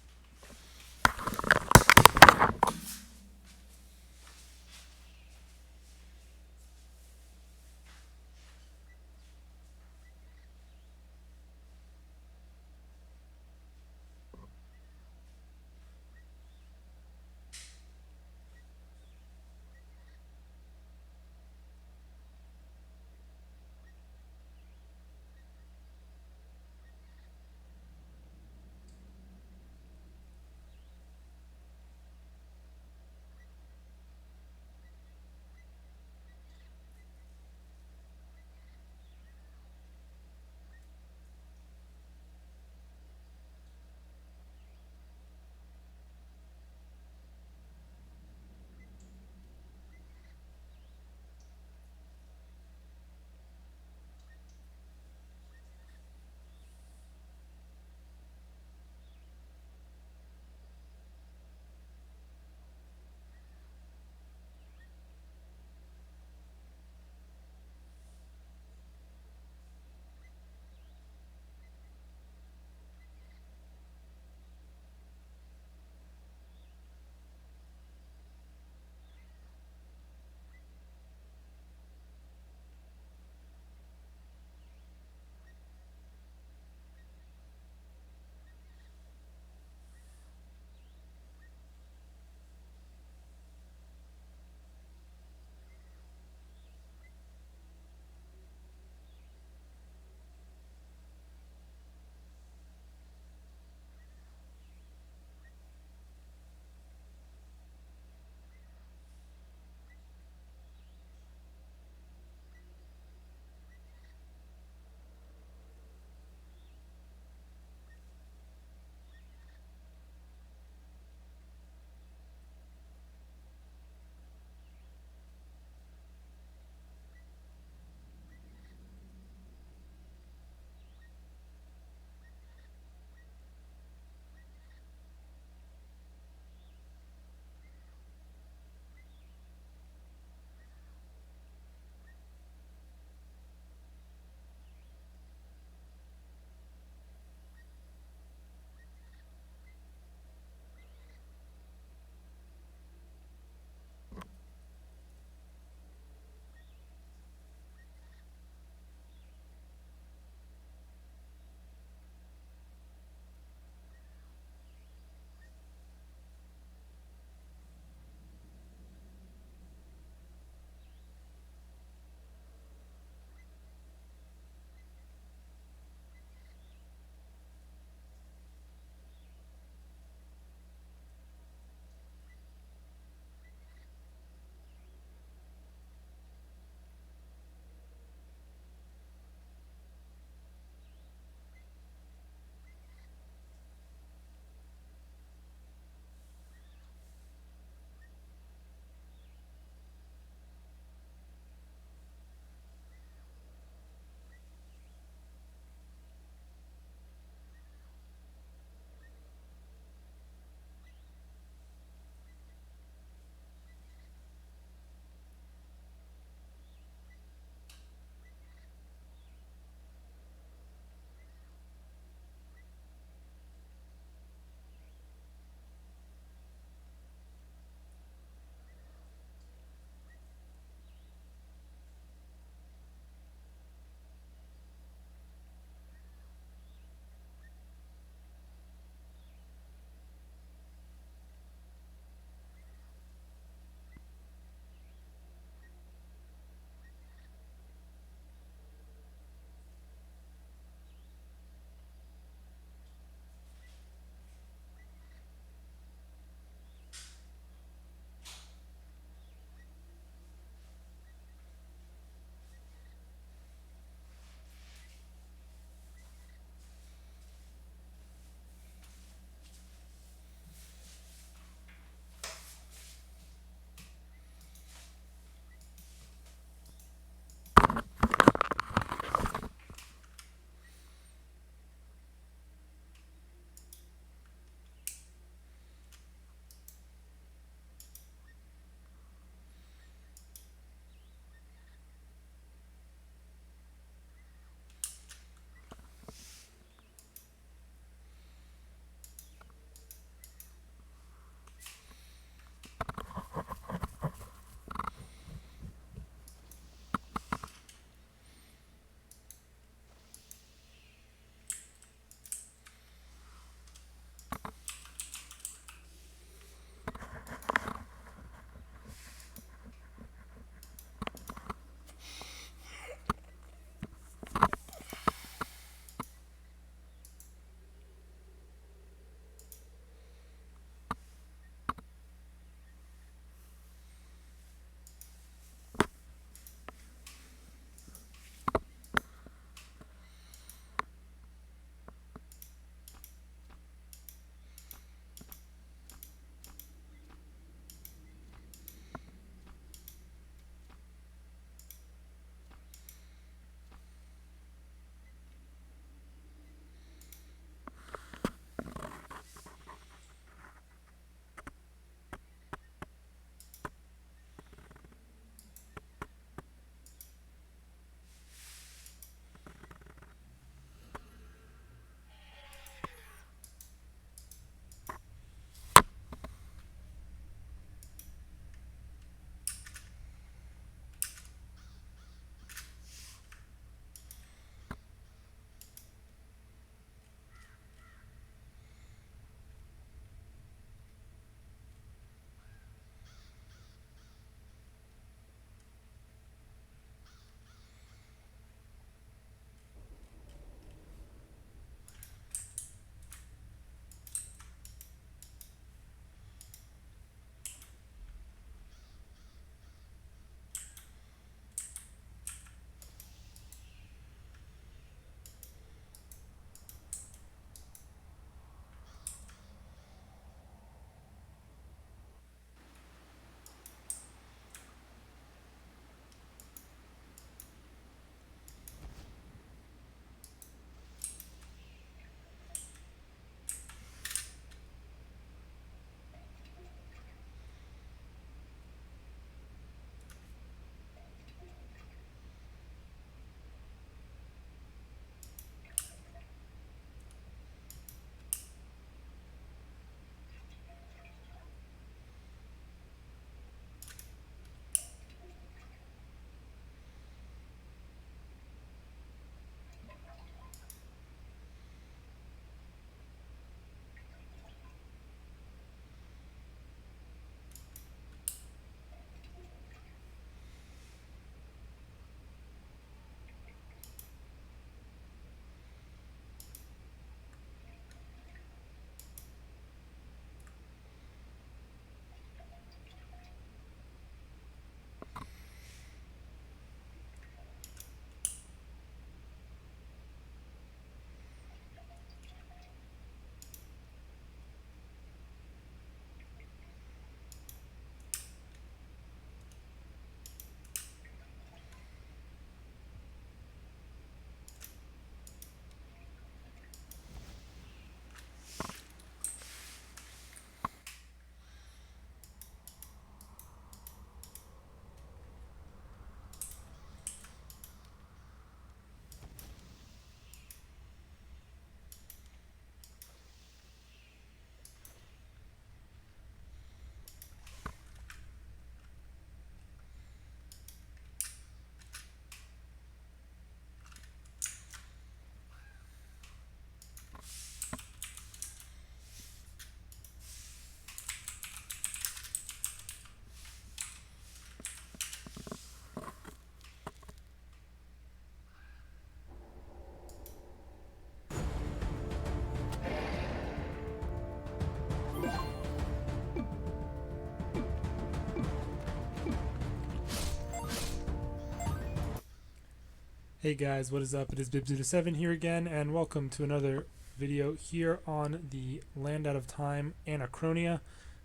Hey guys, what is up? It is Bibs7 here again, and welcome to another video here on the Land Out of Time Anachronia.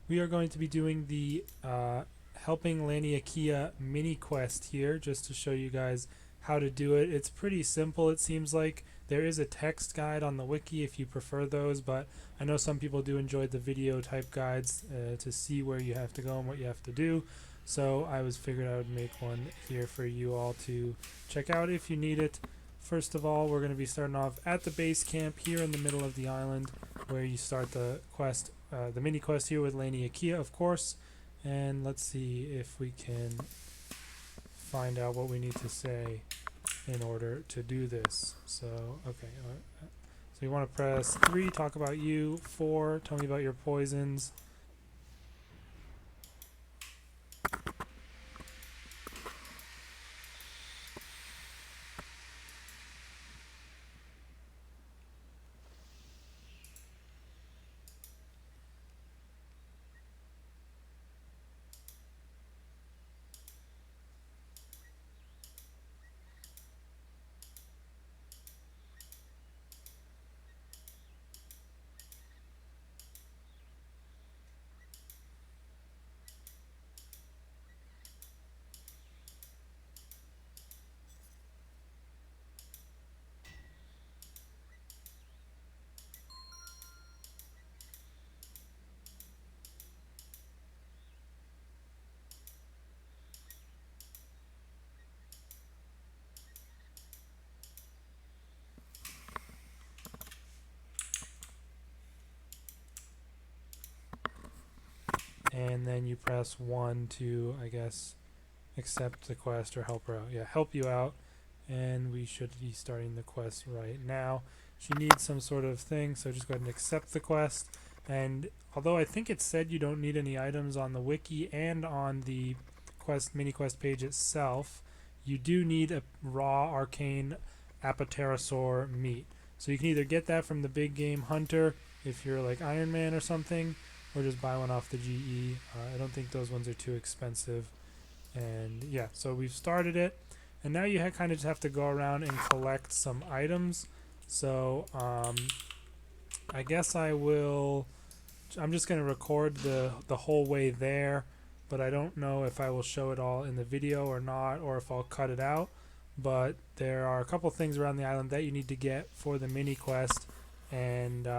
We are going to be doing the Helping Laniakea mini quest here, just to show you guys how to do it. It's pretty simple, it seems like. There is a text guide on the wiki if you prefer those, but I know some people do enjoy the video type guides to see where you have to go and what you have to do. So I figured I would make one here for you all to check out if you need it. First of all, we're going to be starting off at the base camp here in the middle of the island, where you start the quest, the mini quest here with Laniakea, of course. And let's see if we can find out what we need to say in order to do this. So, okay. So you want to press 3, talk about you. 4, tell me about your poisons. And then you press 1 to, I guess, accept the quest or help her out. Yeah, help you out. And we should be starting the quest right now. She needs some sort of thing, so just go ahead and accept the quest. And although I think it said you don't need any items on the wiki and on the quest mini quest page itself, you do need a raw arcane apaterasaur meat. So you can either get that from the big game hunter if you're like Iron Man or something, or just buy one off the GE. I don't think those ones are too expensive. And yeah, so we've started it, and now you kind of just have to go around and collect some items. So I guess I'm just going to record the whole way there, but I don't know if I will show it all in the video or not, or if I'll cut it out. But there are a couple things around the island that you need to get for the mini quest, and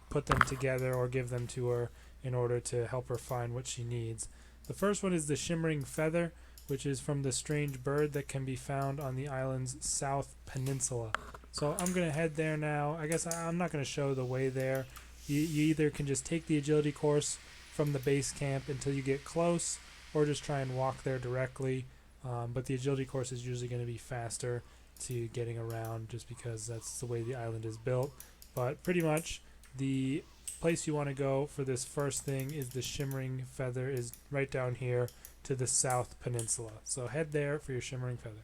put them together or give them to her in order to help her find what she needs. The first one is the shimmering feather, which is from the strange bird that can be found on the island's south peninsula. So I'm going to head there now. I guess I'm not going to show the way there. You either can just take the agility course from the base camp until you get close, or just try and walk there directly. But the agility course is usually going to be faster to getting around, just because that's the way the island is built. But pretty much the place you want to go for this first thing is the shimmering feather, is right down here to the south peninsula. So head there for your shimmering feather.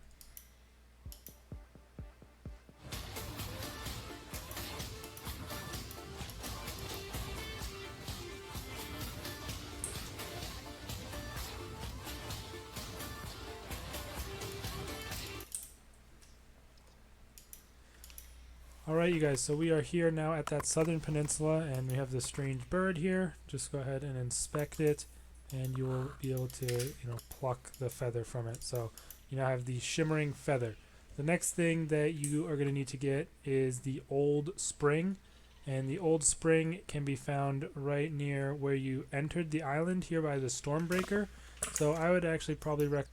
Alright you guys, so we are here now at that southern peninsula, and we have this strange bird here. Just go ahead and inspect it, and you will be able to, pluck the feather from it. So you now have the shimmering feather. The next thing that you are going to need to get is the old spring, and the old spring can be found right near where you entered the island here by the Stormbreaker. So I would actually probably recommend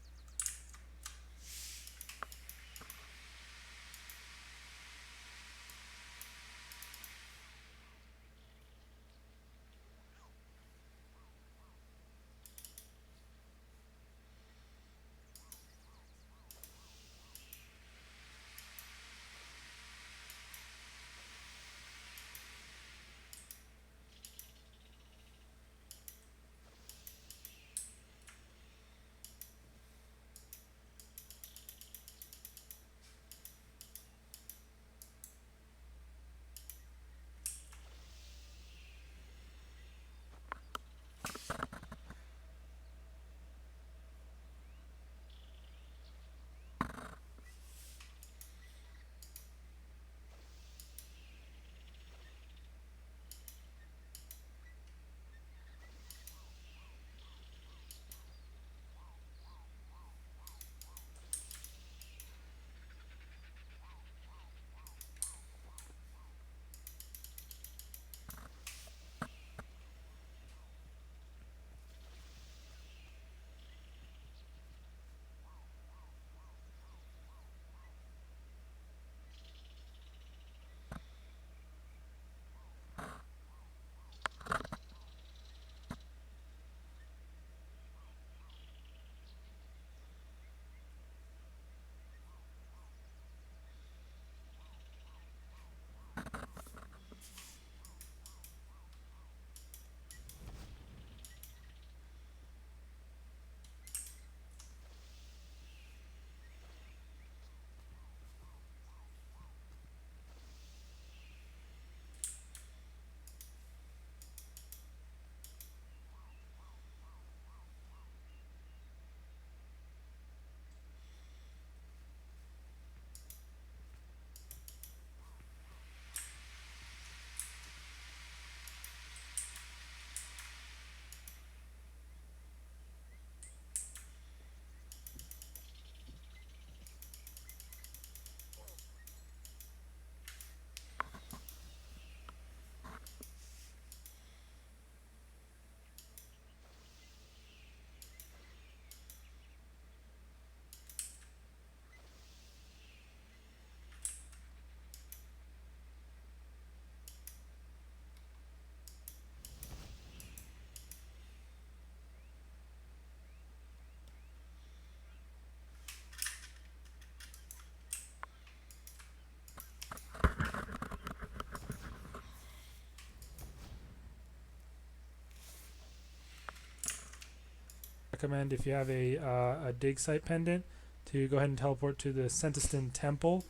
recommend, if you have a dig site pendant, to go ahead and teleport to the Sentiston Temple,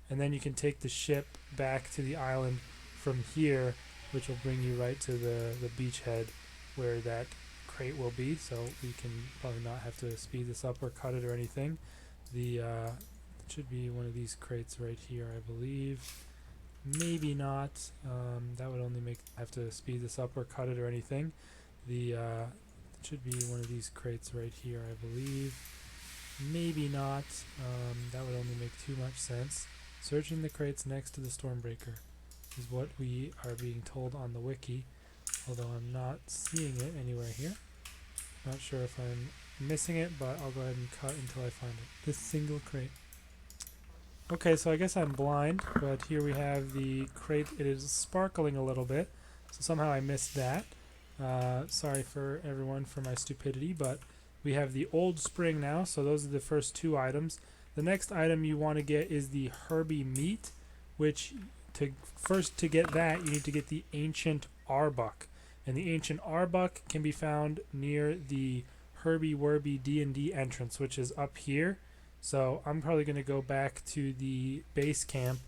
and then you can take the ship back to the island from here, which will bring you right to the beachhead where that crate will be. So we can probably not have to speed this up or cut it or anything. It should be one of these crates right here, I believe. Maybe not. That would only have to speed this up or cut it or anything. It should be one of these crates right here, I believe. Maybe not. That would only make too much sense. Searching the crates next to the Stormbreaker is what we are being told on the wiki, although I'm not seeing it anywhere here. Not sure if I'm missing it, but I'll go ahead and cut until I find it. This single crate. Okay, so I guess I'm blind, but here we have the crate. It is sparkling a little bit, so somehow I missed that. Sorry for everyone for my stupidity, but we have the old spring now, so those are the first two items. The next item you want to get is the Herbie meat, which to get that you need to get the ancient Arbuck, and the ancient Arbuck can be found near the Herbie Werby D&D entrance, which is up here. So I'm probably going to go back to the base camp.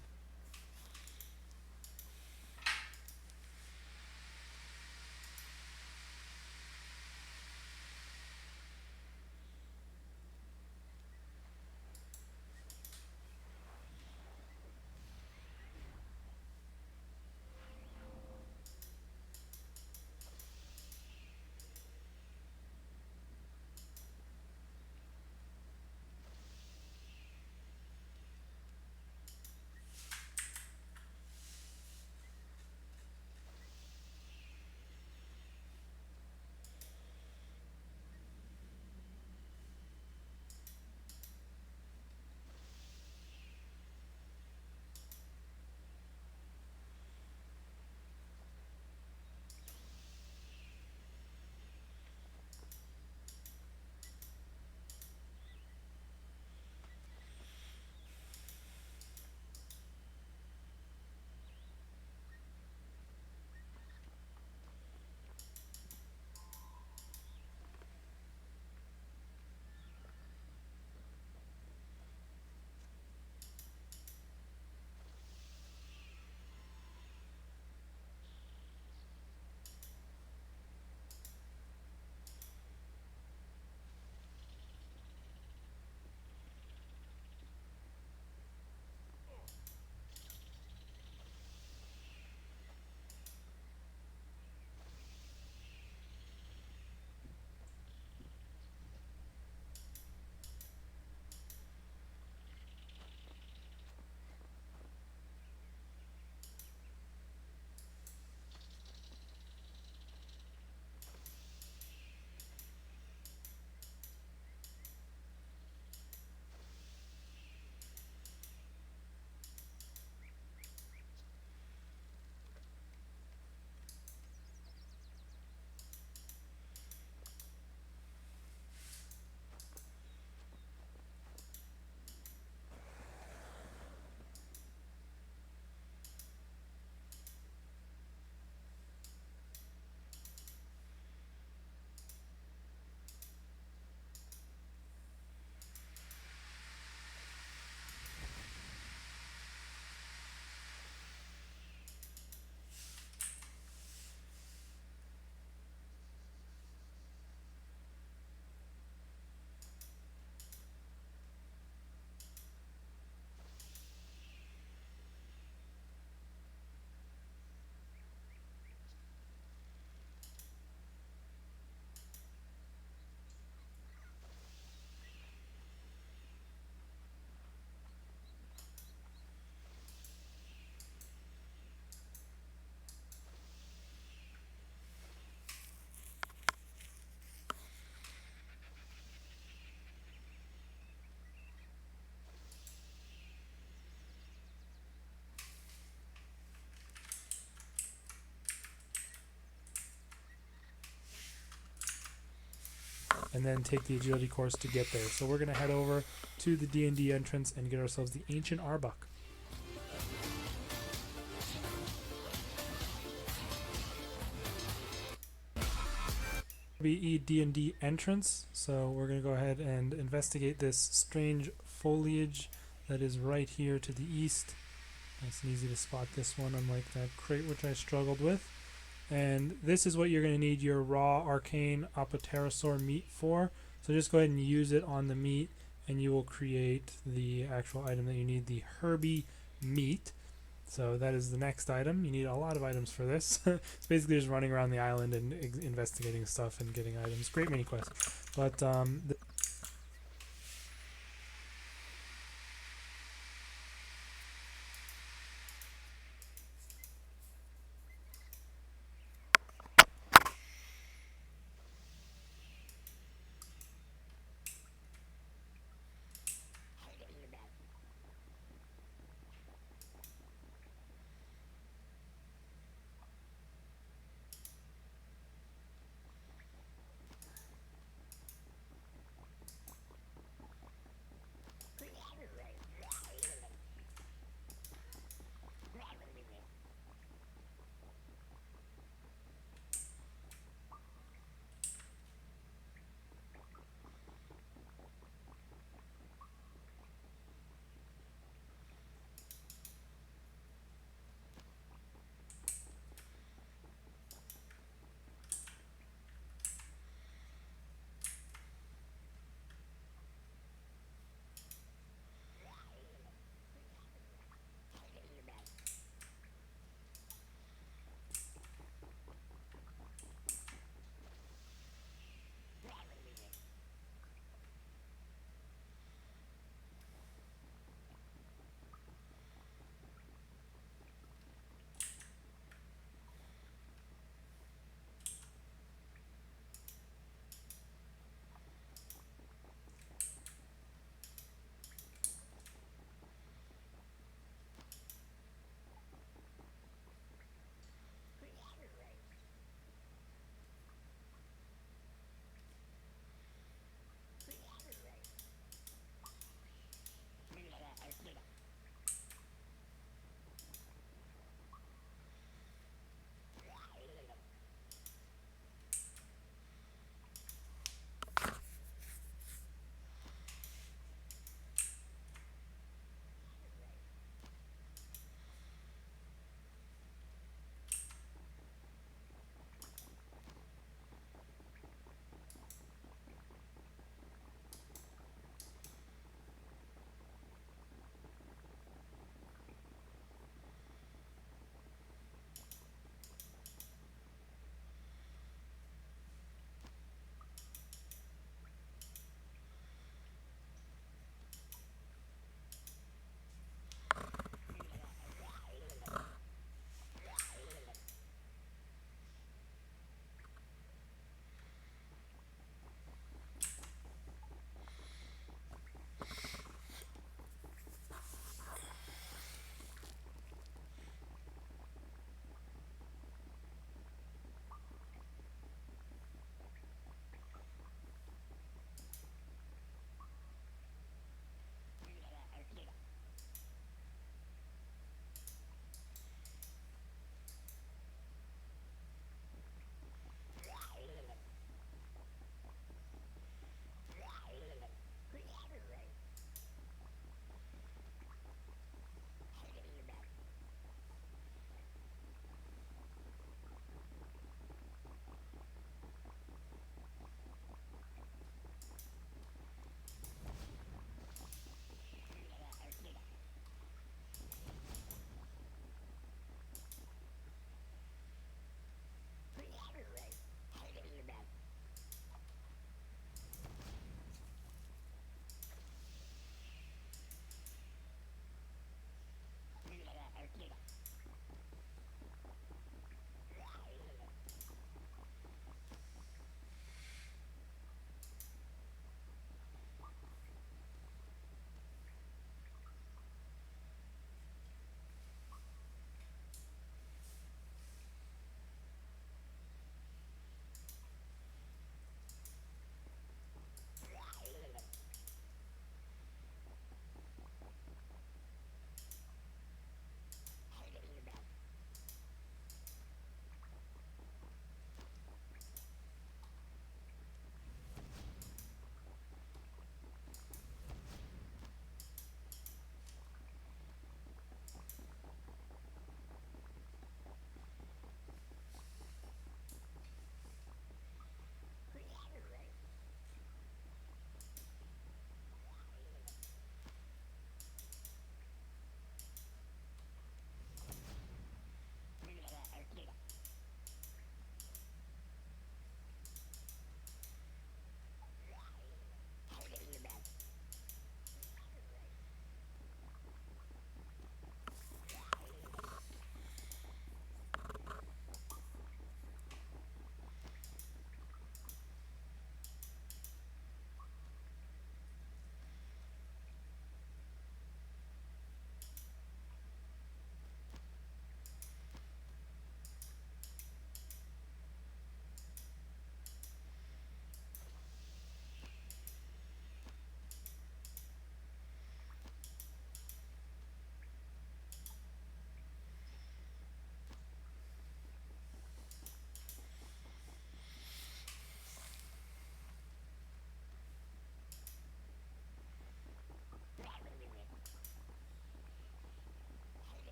And then take the agility course to get there. So we're going to head over to the D&D entrance and get ourselves the ancient Arbuck. be D&D entrance, so we're going to go ahead and investigate this strange foliage that is right here to the east. Nice and easy to spot this one, unlike that crate which I struggled with. And this is what you're going to need your raw arcane apoterasaur meat for. So just go ahead and use it on the meat, and you will create the actual item that you need, the Herbie meat. So that is the next item. You need a lot of items for this. It's basically just running around the island and investigating stuff and getting items. Great mini quest. But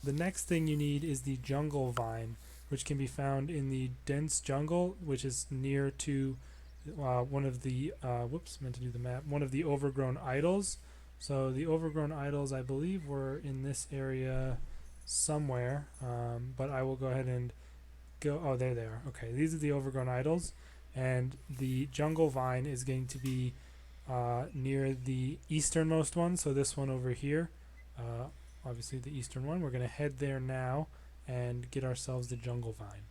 The next thing you need is the jungle vine, which can be found in the dense jungle, which is near to one of the whoops, meant to do the map. One of the overgrown idols. So the overgrown idols, I believe, were in this area somewhere. But I will go ahead and go. Oh, there they are. Okay, these are the overgrown idols, and the jungle vine is going to be near the easternmost one. So this one over here. Obviously the eastern one. We're going to head there now and get ourselves the jungle vine.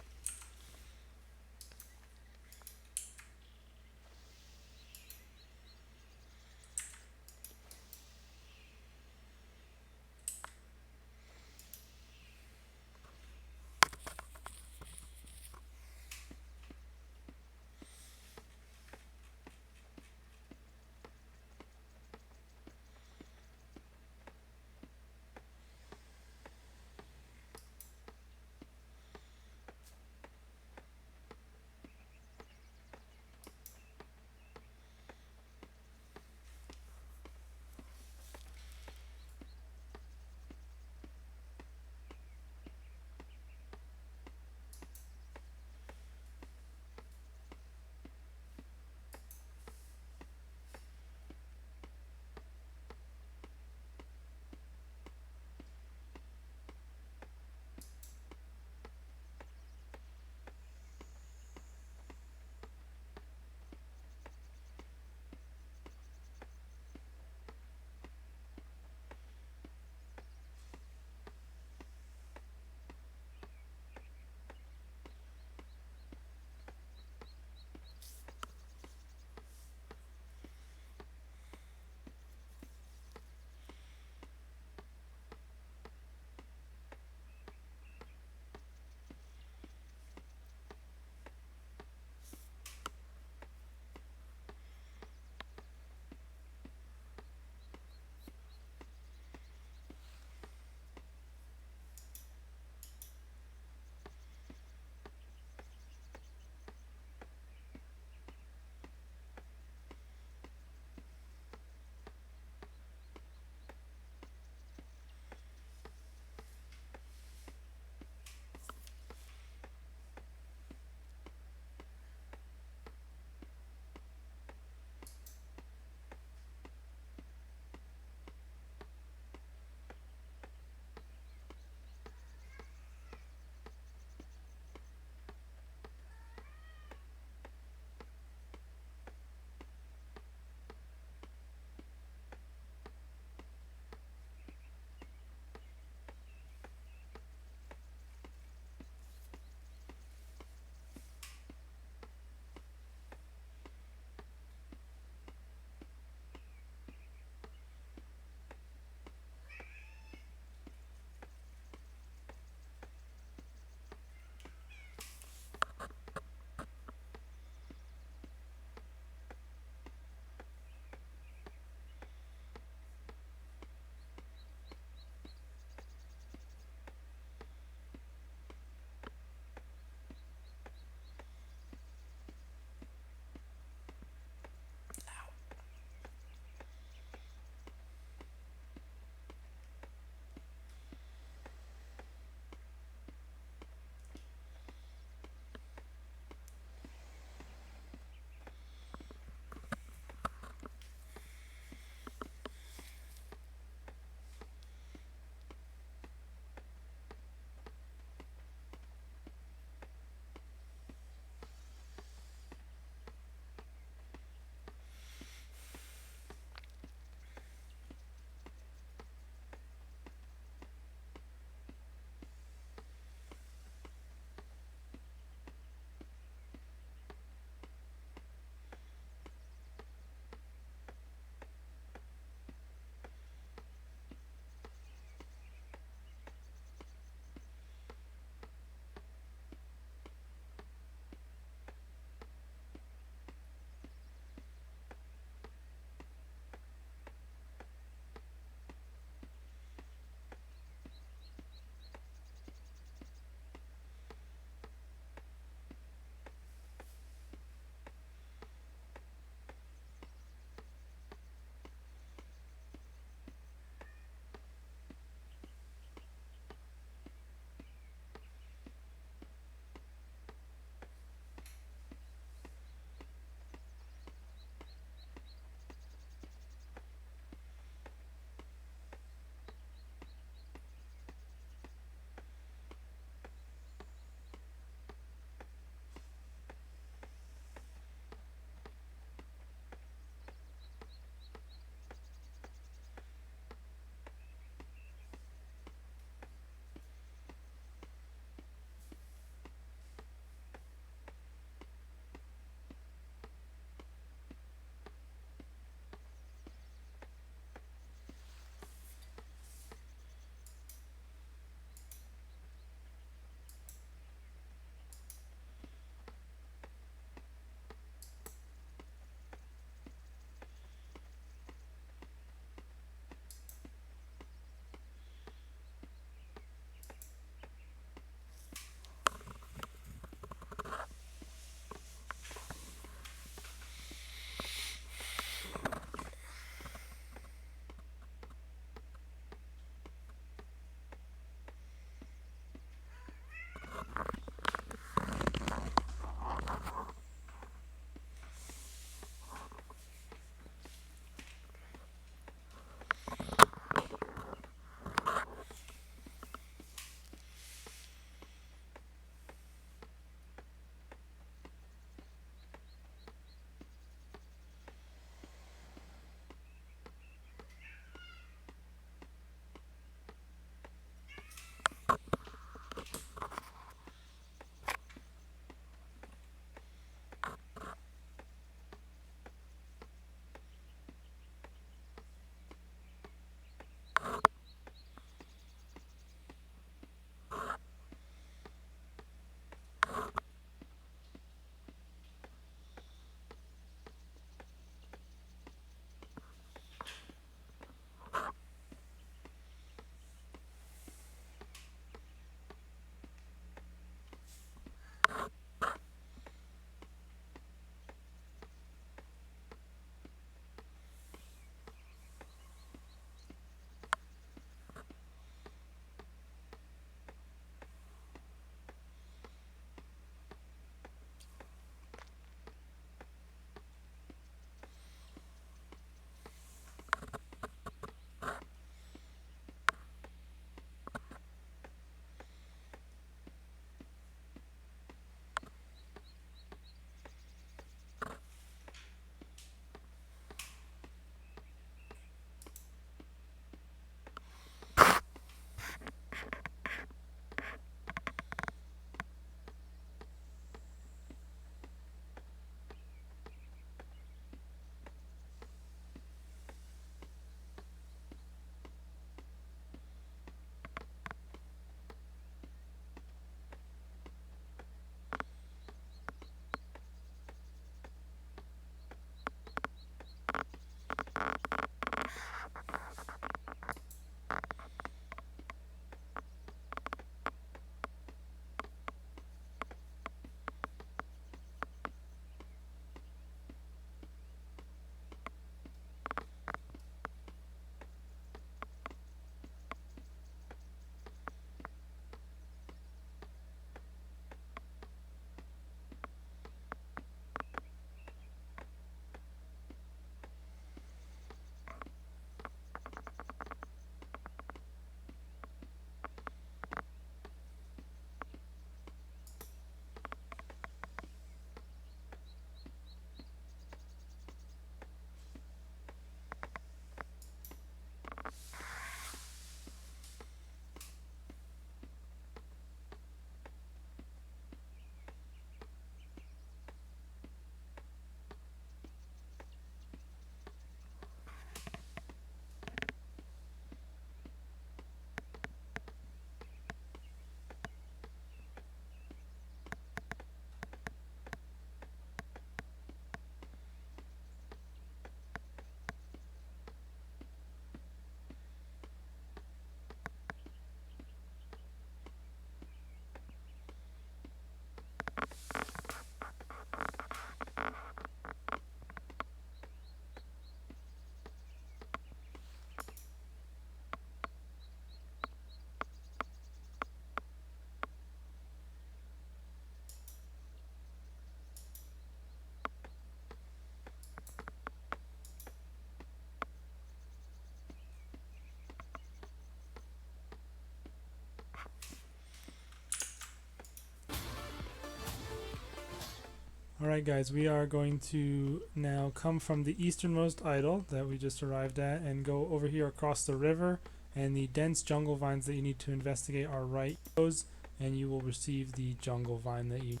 Alright guys, we are going to now come from the easternmost idol that we just arrived at and go over here across the river, and the dense jungle vines that you need to investigate are right those, and you will receive the jungle vine that you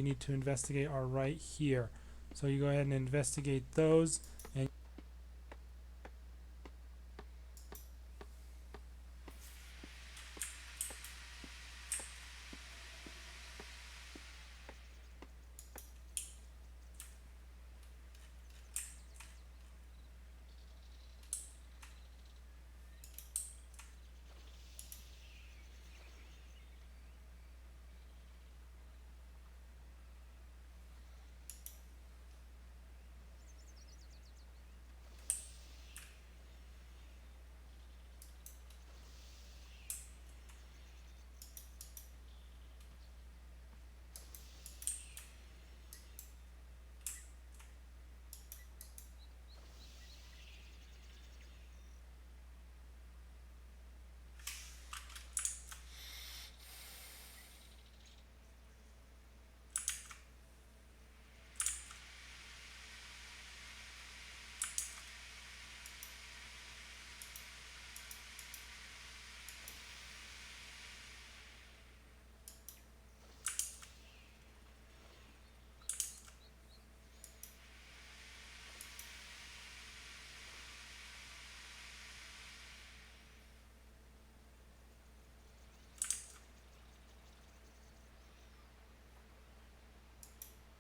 need to investigate are right here. So you go ahead and investigate those,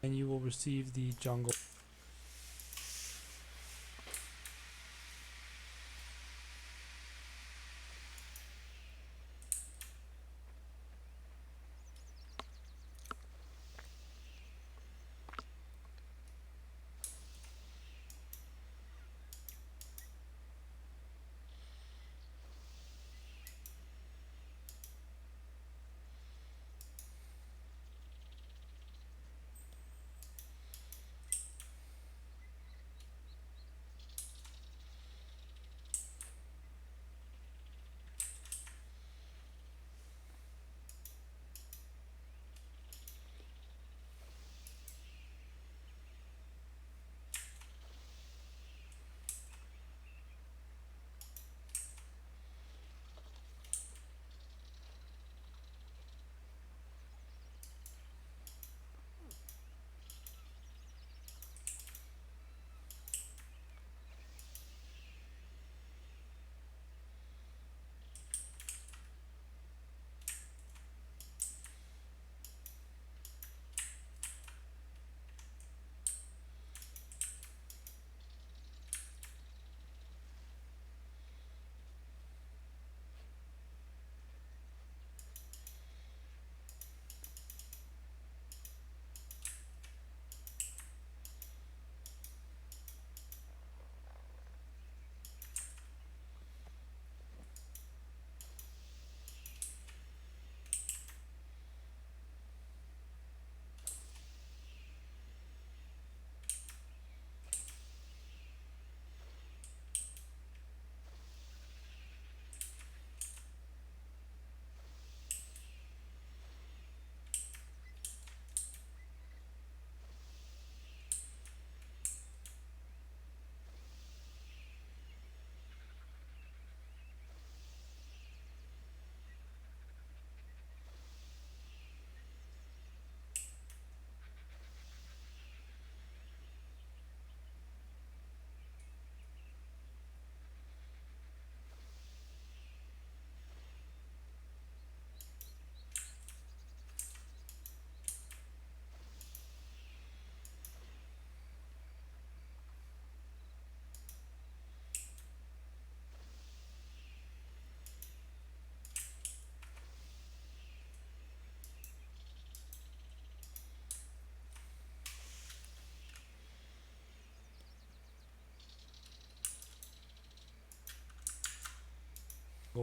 and you will receive the jungle.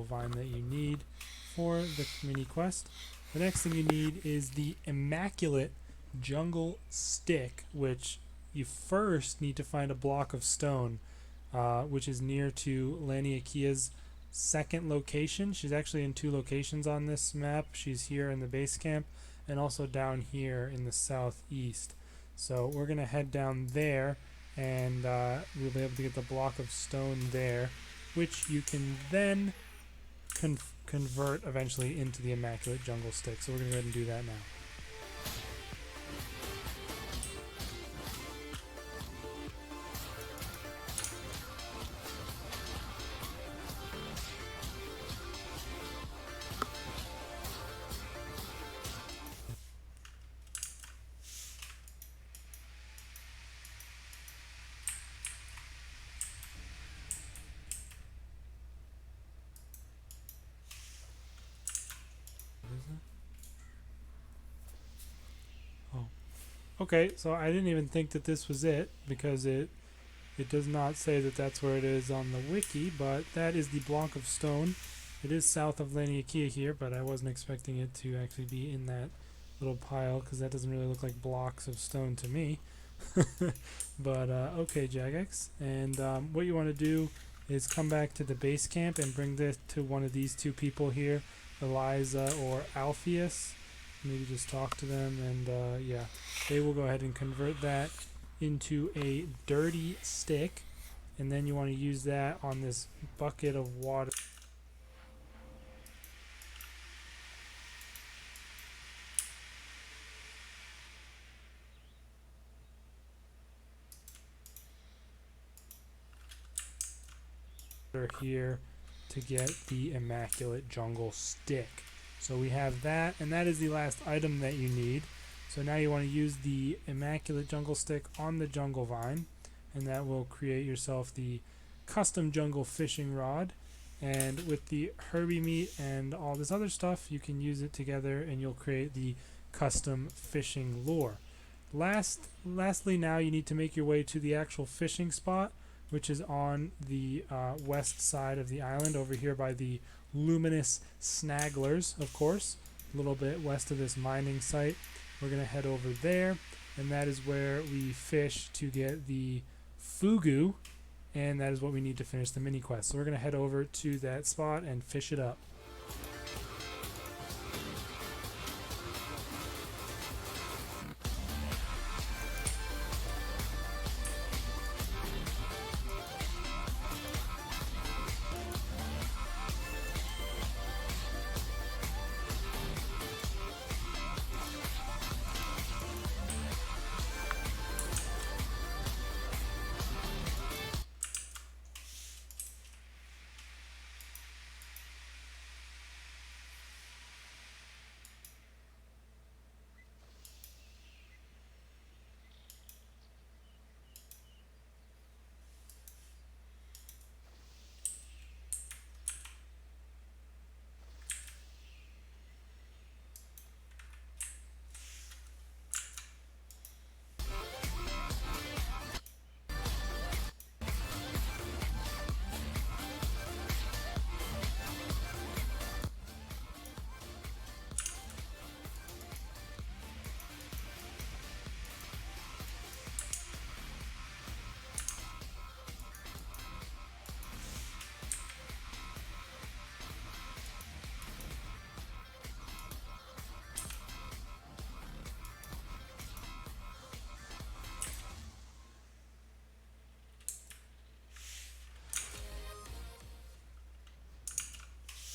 Vine that you need for the mini quest. The next thing you need is the immaculate jungle stick, which you first need to find a block of stone, which is near to Laniakia's second location. She's actually in two locations on this map. She's here in the base camp, and also down here in the southeast. So we're going to head down there, and we'll be able to get the block of stone there, which you can then convert eventually into the Immaculate Jungle Stick. So we're going to go ahead and do that now. Okay, so I didn't even think that this was it, because it does not say that that's where it is on the wiki, but that is the block of stone. It is south of Laniakea here, but I wasn't expecting it to actually be in that little pile, because that doesn't really look like blocks of stone to me. But okay, Jagex, and what you want to do is come back to the base camp and bring this to one of these two people here, Eliza or Alpheus. Maybe just talk to them, and yeah, they will go ahead and convert that into a dirty stick, and then you want to use that on this bucket of water. Here to get the Immaculate Jungle Stick. So we have that, and that is the last item that you need. So now you want to use the Immaculate Jungle Stick on the Jungle Vine, and that will create yourself the custom jungle fishing rod. And with the Herbie meat and all this other stuff, you can use it together and you'll create the custom fishing lure. Lastly, now you need to make your way to the actual fishing spot, which is on the west side of the island, over here by the luminous snagglers, of course, a little bit west of this mining site. We're going to head over there, and that is where we fish to get the fugu, and that is what we need to finish the mini quest. So we're going to head over to that spot and fish it up.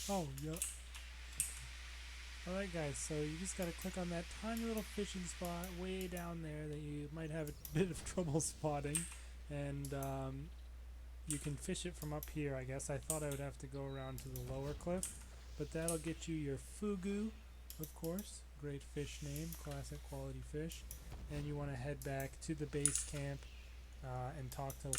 Oh, yeah. Alright guys, so you just gotta click on that tiny little fishing spot way down there that you might have a bit of trouble spotting, and you can fish it from up here, I guess. I thought I would have to go around to the lower cliff, but that'll get you your fugu, of course. Great fish name, classic quality fish. And you want to head back to the base camp and talk to...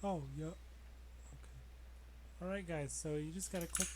Oh, yeah. Okay. Alright guys, so you just gotta click